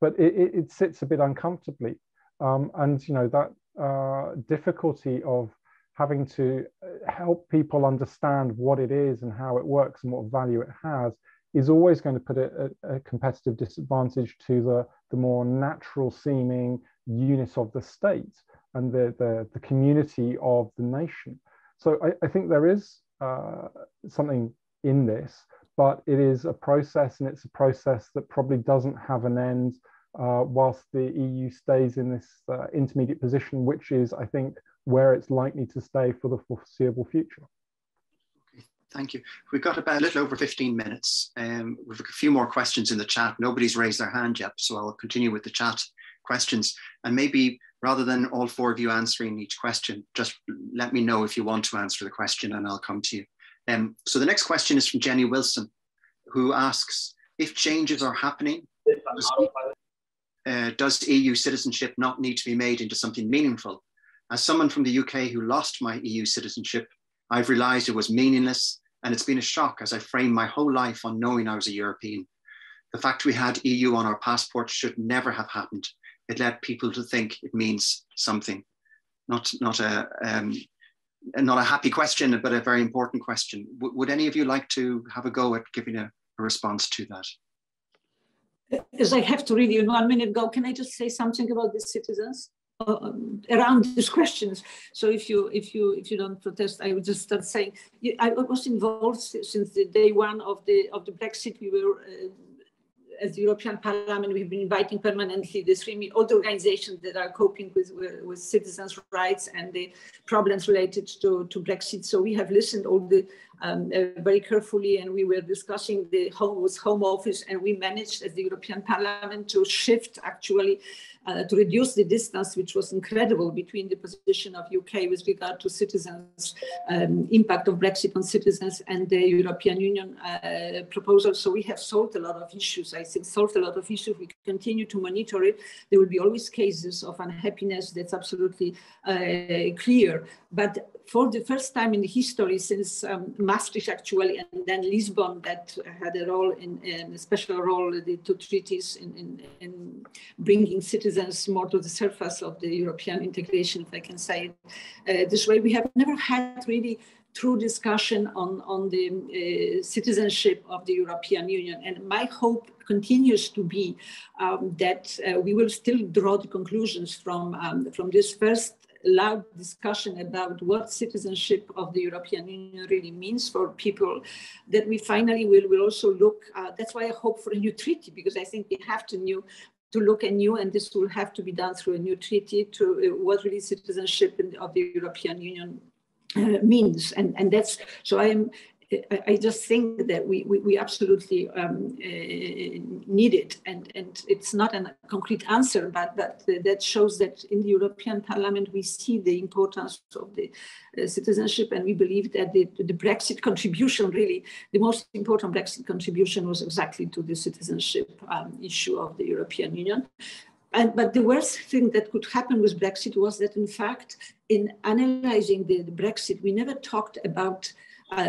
but it sits a bit uncomfortably. And, you know, that difficulty of having to help people understand what it is and how it works and what value it has is always going to put it at a competitive disadvantage to the more natural seeming unit of the state and the community of the nation. So I think there is something in this, but it is a process, and it's a process that probably doesn't have an end whilst the EU stays in this intermediate position, which is, I think, where it's likely to stay for the foreseeable future. Thank you. We've got about a little over 15 minutes. We've a few more questions in the chat. Nobody's raised their hand yet, so I'll continue with the chat questions. And maybe rather than all four of you answering each question, just let me know if you want to answer the question and I'll come to you. So the next question is from Jenny Wilson, who asks, if changes are happening, does EU citizenship not need to be made into something meaningful? As someone from the UK who lost my EU citizenship, I've realized it was meaningless, and it's been a shock as I framed my whole life on knowing I was a European. The fact we had EU on our passport should never have happened. It led people to think it means something. Not a happy question, but a very important question. Would any of you like to have a go at giving a response to that? As I have to really in 1 minute go, can I just say something about the citizens? Around these questions. So if you don't protest, I would just start saying, I was involved since the day one of the Brexit. We were as the European Parliament, we've been inviting permanently all the organizations that are coping with citizens' rights and the problems related to Brexit. So we have listened all the very carefully, and we were discussing the Home Office, and we managed as the European Parliament to shift actually to reduce the distance, which was incredible, between the position of UK with regard to citizens, impact of Brexit on citizens, and the European Union proposal. So we have solved a lot of issues. I think solved a lot of issues. We continue to monitor it. There will be always cases of unhappiness. That's absolutely clear. But for the first time in the history since Maastricht actually, and then Lisbon, that had a role in a special role, the two treaties in bringing citizens more to the surface of the European integration, if I can say it this way. We have never had really through discussion on the citizenship of the European Union. And my hope continues to be that we will still draw the conclusions from this first loud discussion about what citizenship of the European Union really means for people, that we finally will also look, that's why I hope for a new treaty, because I think we have to look anew, and this will have to be done through a new treaty, to what really citizenship of the European Union means. And that's, so I just think that we absolutely need it, and it's not a concrete answer, but that shows that in the European Parliament we see the importance of the citizenship, and we believe that the Brexit contribution, really the most important Brexit contribution, was exactly to the citizenship issue of the European Union. But the worst thing that could happen with Brexit was that, in fact, in analyzing the Brexit, we never talked about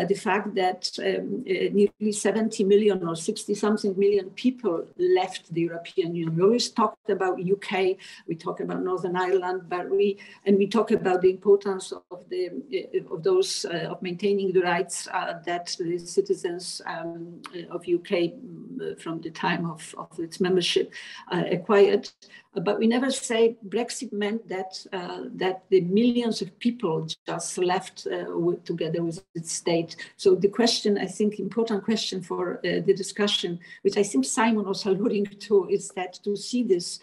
the fact that nearly 70 million or 60-something million people left the European Union. We always talked about UK, we talk about Northern Ireland, but we talk about the importance of of maintaining the rights that the citizens of UK from the time of its membership acquired. But we never say Brexit meant that the millions of people just left together with its state. So the question, I think, important question for the discussion, which I think Simon was alluding to, is that to see this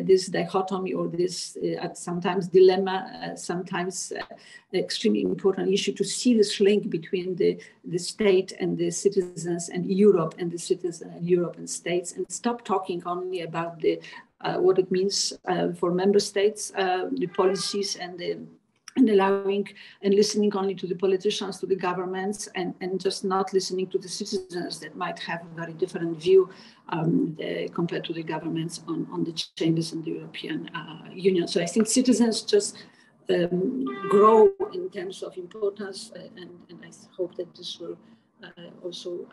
this dichotomy, or this sometimes dilemma, sometimes extremely important issue, to see this link between the state and the citizens, and Europe and the citizens, and Europe and states, and stop talking only about what it means for member states, the policies, and allowing and listening only to the politicians, to the governments, and just not listening to the citizens that might have a very different view compared to the governments on the changes in the European Union. So I think citizens just grow in terms of importance, and I hope that this will also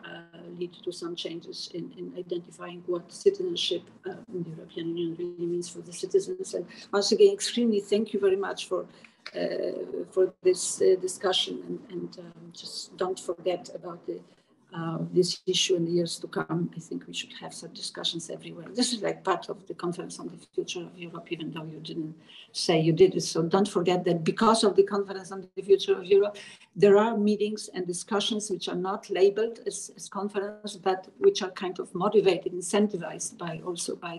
lead to some changes in identifying what citizenship in the European Union really means for the citizens. And once again, extremely thank you very much for this discussion, and just don't forget about this issue in the years to come. I think we should have such discussions everywhere. This is like part of the Conference on the Future of Europe, even though you didn't say you did it. So don't forget that because of the Conference on the Future of Europe, there are meetings and discussions which are not labeled as conference, but which are kind of motivated, incentivized by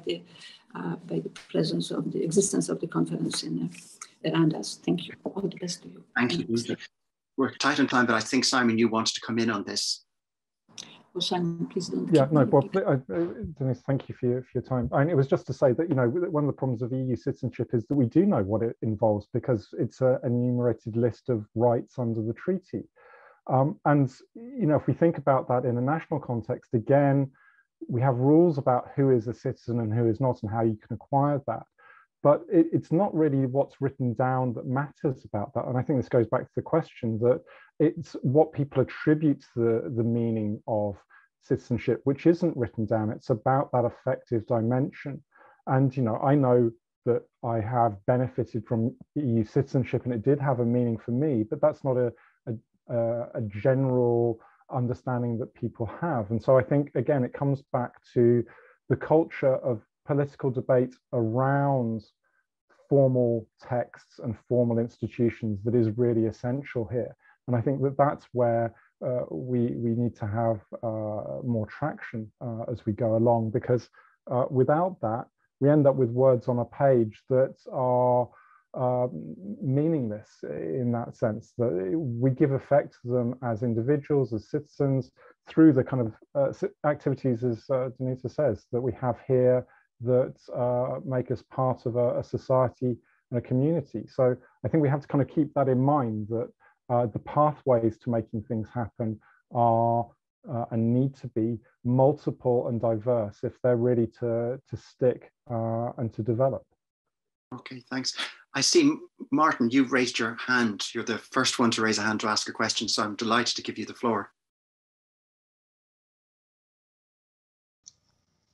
the presence of the existence of the conference around us. Thank you. All the best to you. Thank you. We're tight on time, but I think, Simon, you wanted to come in on this. Well, Simon, please don't. Yeah, no, Bob, Denise, thank you for your time. And it was just to say that, you know, one of the problems of EU citizenship is that we do know what it involves, because it's an enumerated list of rights under the treaty. And, you know, if we think about that in a national context, again, we have rules about who is a citizen and who is not, and how you can acquire that. But it's not really what's written down that matters about that. And I think this goes back to the question that it's what people attribute to the meaning of citizenship, which isn't written down. It's about that affective dimension. And, you know, I know that I have benefited from EU citizenship, and it did have a meaning for me, but that's not a general understanding that people have. And so I think, again, it comes back to the culture of political debate around formal texts and formal institutions that is really essential here. And I think that that's where we need to have more traction as we go along, because without that, we end up with words on a page that are meaningless in that sense, that we give effect to them as individuals, as citizens, through the kind of activities, as Denise says, that we have here, that make us part of a society and a community. So I think we have to kind of keep that in mind, that the pathways to making things happen are and need to be multiple and diverse if they're really to stick and to develop. Okay, thanks. I see, Martin, you've raised your hand. You're the first one to raise a hand to ask a question, so I'm delighted to give you the floor.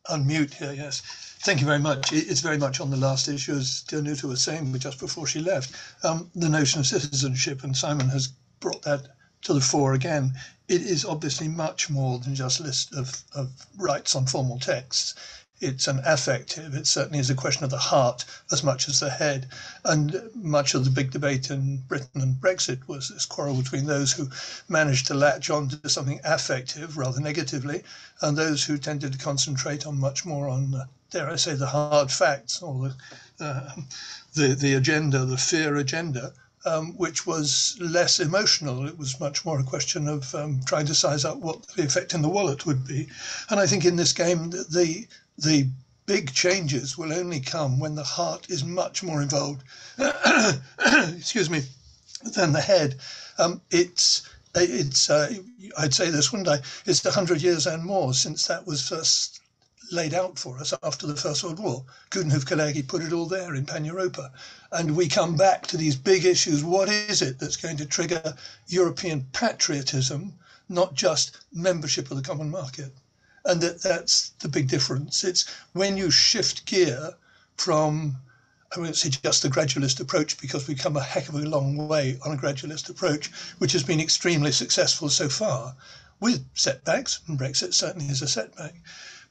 Unmute here, yes. Thank you very much. It's very much on the last issue, as Danuta was saying just before she left, the notion of citizenship, and Simon has brought that to the fore again. It is obviously much more than just a list of rights on formal texts. It's an affective. It certainly is a question of the heart as much as the head. And much of the big debate in Britain and Brexit was this quarrel between those who managed to latch on to something affective rather negatively, and those who tended to concentrate on much more on, dare I say, the hard facts, or the agenda, the fear agenda, which was less emotional. It was much more a question of trying to size up what the effect in the wallet would be. And I think in this game, the big changes will only come when the heart is much more involved, excuse me, than the head. I'd say this, wouldn't I? It's 100 years and more since that was first laid out for us after the First World War. Coudenhove-Kalergi put it all there in Pan-Europa. And we come back to these big issues. What is it that's going to trigger European patriotism, not just membership of the common market? And that's the big difference. It's when you shift gear from, I won't say just the gradualist approach, because we've come a heck of a long way on a gradualist approach, which has been extremely successful so far, with setbacks, and Brexit certainly is a setback.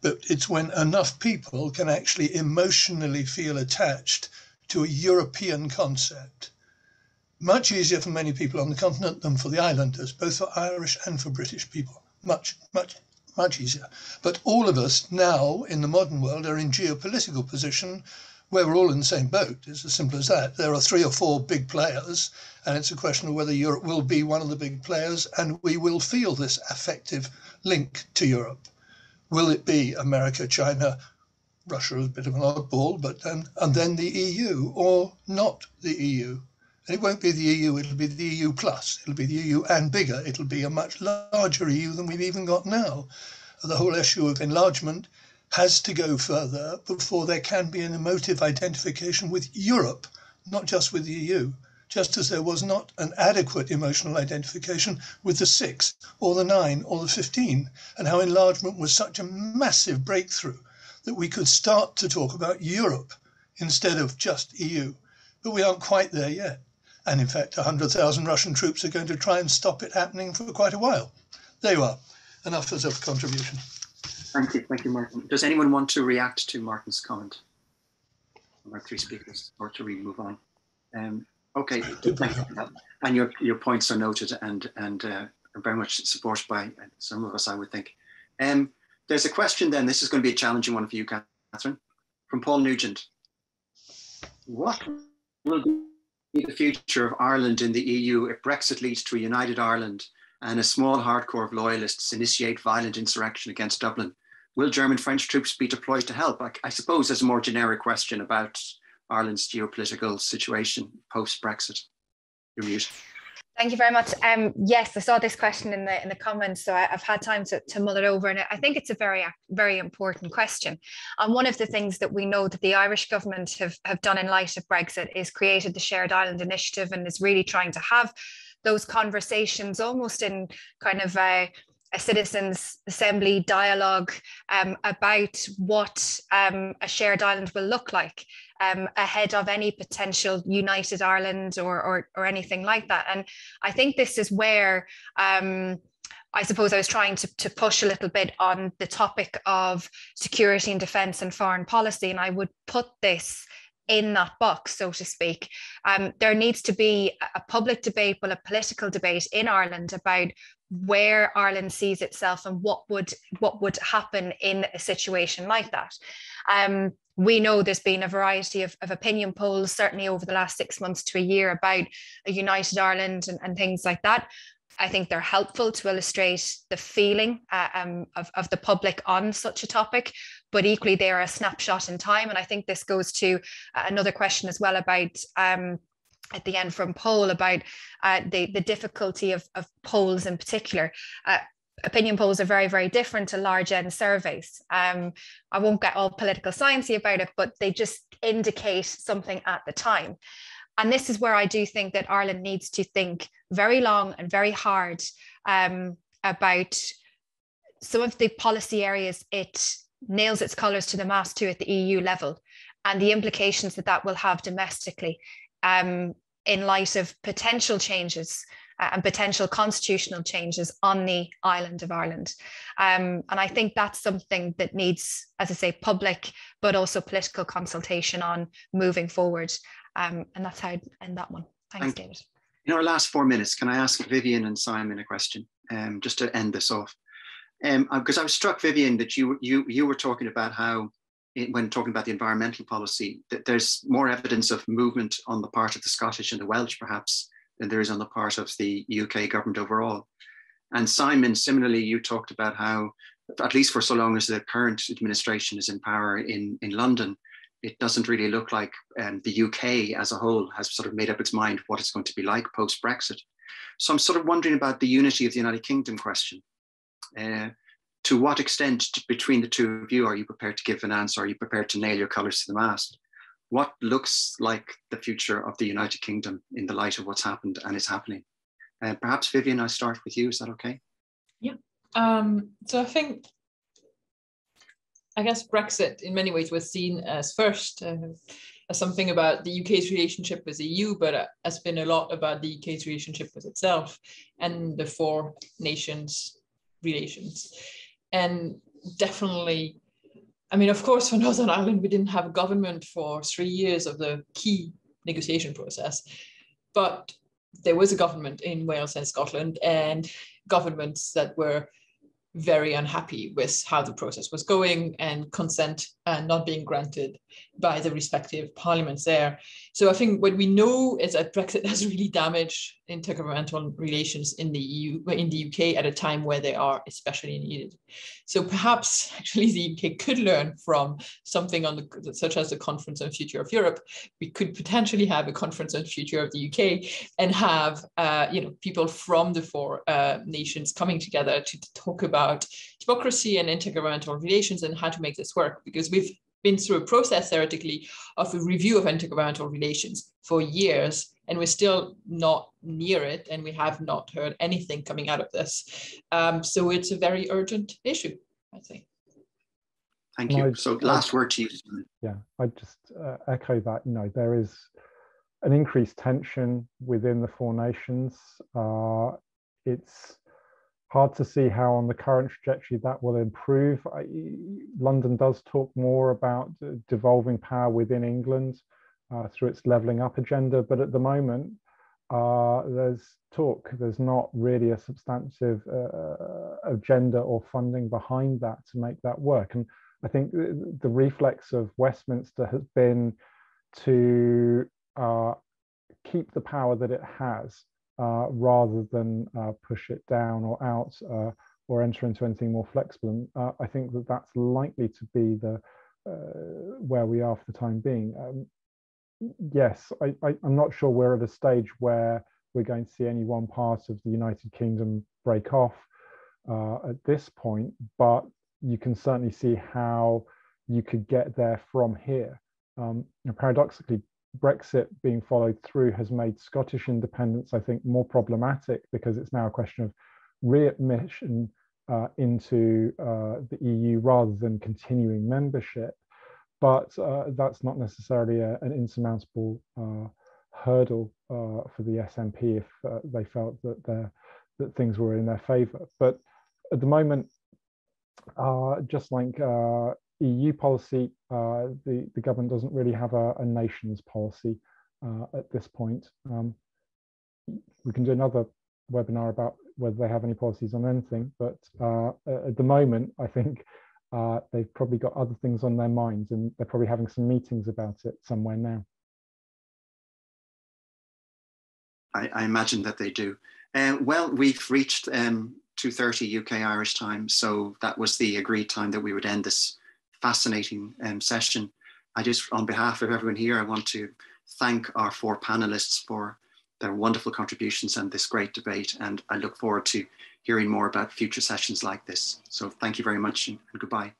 But it's when enough people can actually emotionally feel attached to a European concept. Much easier for many people on the continent than for the islanders, both for Irish and for British people. Much easier. But all of us now in the modern world are in geopolitical position where we're all in the same boat. It's as simple as that. There are 3 or 4 big players, and it's a question of whether Europe will be one of the big players, and we will feel this affective link to Europe. Will it be America, China, Russia is a bit of an oddball, but and then the EU, or not the EU? And it won't be the EU, it'll be the EU plus. It'll be the EU and bigger. It'll be a much larger EU than we've even got now. The whole issue of enlargement has to go further before there can be an emotive identification with Europe, not just with the EU, just as there was not an adequate emotional identification with the 6 or the 9 or the 15, and how enlargement was such a massive breakthrough that we could start to talk about Europe instead of just EU. But we aren't quite there yet. And in fact, 100,000 Russian troops are going to try and stop it happening for quite a while. There you are. Enough as a contribution. Thank you, Martin. Does anyone want to react to Martin's comment? Our 3 speakers, or to move on? Okay, thank you. And your points are noted and are very much supported by some of us, I would think. There's a question then, this is going to be a challenging one for you, Catherine, from Paul Nugent. What will be the future of Ireland in the EU if Brexit leads to a united Ireland and a small hardcore of loyalists initiate violent insurrection against Dublin? Will German French troops be deployed to help? I suppose there's a more generic question about Ireland's geopolitical situation post-Brexit. You're mute. Thank you very much. Yes, I saw this question in the comments, so I've had time to mull it over, and I think it's a very, very important question. And one of the things that we know that the Irish government have done in light of Brexit is created the Shared Island Initiative, and is really trying to have those conversations almost in kind of a citizens' assembly dialogue about what a shared island will look like ahead of any potential united Ireland or anything like that. And I think this is where I suppose I was trying to push a little bit on the topic of security and defence and foreign policy, and I would put this in that box, so to speak. There needs to be a public debate, well, a political debate in Ireland about where Ireland sees itself and what would happen in a situation like that. We know there's been a variety of opinion polls, certainly over the last 6 months to a year, about a united Ireland and things like that. I think they're helpful to illustrate the feeling of the public on such a topic, but equally they are a snapshot in time. And I think this goes to another question as well about, at the end from Paul, about the difficulty of polls in particular. Opinion polls are very, very different to large end surveys. I won't get all political sciencey about it, but they just indicate something at the time. And this is where I do think that Ireland needs to think very long and very hard about some of the policy areas it nails its colours to the mast to at the EU level, and the implications that will have domestically in light of potential changes and potential constitutional changes on the island of Ireland. And I think that's something that needs, as I say, public, but also political consultation on moving forward. And that's how I'd end that one. Thanks, David. In our last 4 minutes, can I ask Vivian and Simon a question, just to end this off? Because I was struck, Vivian, that you were talking about how, when talking about the environmental policy, that there's more evidence of movement on the part of the Scottish and the Welsh, perhaps, than there is on the part of the UK government overall. And Simon, similarly, you talked about how, at least for so long as the current administration is in power in London, it doesn't really look like the UK as a whole has sort of made up its mind what it's going to be like post-Brexit. So I'm sort of wondering about the unity of the United Kingdom question. To what extent between the two of you are you prepared to give an answer? Are you prepared to nail your colours to the mast? What looks like the future of the United Kingdom in the light of what's happened and is happening? Perhaps Vivian, I start with you. Is that okay? Yeah. So I guess Brexit in many ways was seen as first as something about the UK's relationship with the EU, but has been a lot about the UK's relationship with itself and the four nations relations. And definitely, I mean, of course, for Northern Ireland, we didn't have a government for 3 years of the key negotiation process, but there was a government in Wales and Scotland, and governments that were very unhappy with how the process was going and consent not being granted by the respective parliaments there. So I think what we know is that Brexit has really damaged intergovernmental relations in the EU, in the UK, at a time where they are especially needed. So perhaps actually the UK could learn from something on the, such as the Conference on Future of Europe. We could potentially have a Conference on Future of the UK and have people from the four nations coming together to talk about democracy and intergovernmental relations and how to make this work, because we've been through a process theoretically of a review of intergovernmental relations for years, and we're still not near it, and we have not heard anything coming out of this. So it's a very urgent issue, I think. Thank you. So last word to you. Yeah, I'd just echo that. You know, there is an increased tension within the four nations. It's hard to see how on the current trajectory that will improve. London does talk more about devolving power within England through its levelling up agenda, but at the moment there's talk. There's not really a substantive agenda or funding behind that to make that work. And I think the reflex of Westminster has been to keep the power that it has, rather than push it down or out or enter into anything more flexible. And I think that that's likely to be the where we are for the time being. Yes, I'm not sure we're at a stage where we're going to see any one part of the United Kingdom break off at this point, but you can certainly see how you could get there from here. And paradoxically, Brexit being followed through has made Scottish independence, I think, more problematic, because it's now a question of readmission into the EU rather than continuing membership. But that's not necessarily an insurmountable hurdle for the SNP if they felt that things were in their favour. But at the moment, just like EU policy, the government doesn't really have a nations policy at this point. We can do another webinar about whether they have any policies on anything, but at the moment, I think they've probably got other things on their minds, and they're probably having some meetings about it somewhere now. I imagine that they do. Well, we've reached 2:30 UK Irish time, so that was the agreed time that we would end this fascinating session. I just, on behalf of everyone here, I want to thank our four panelists for their wonderful contributions and this great debate, and I look forward to hearing more about future sessions like this. So thank you very much, and goodbye.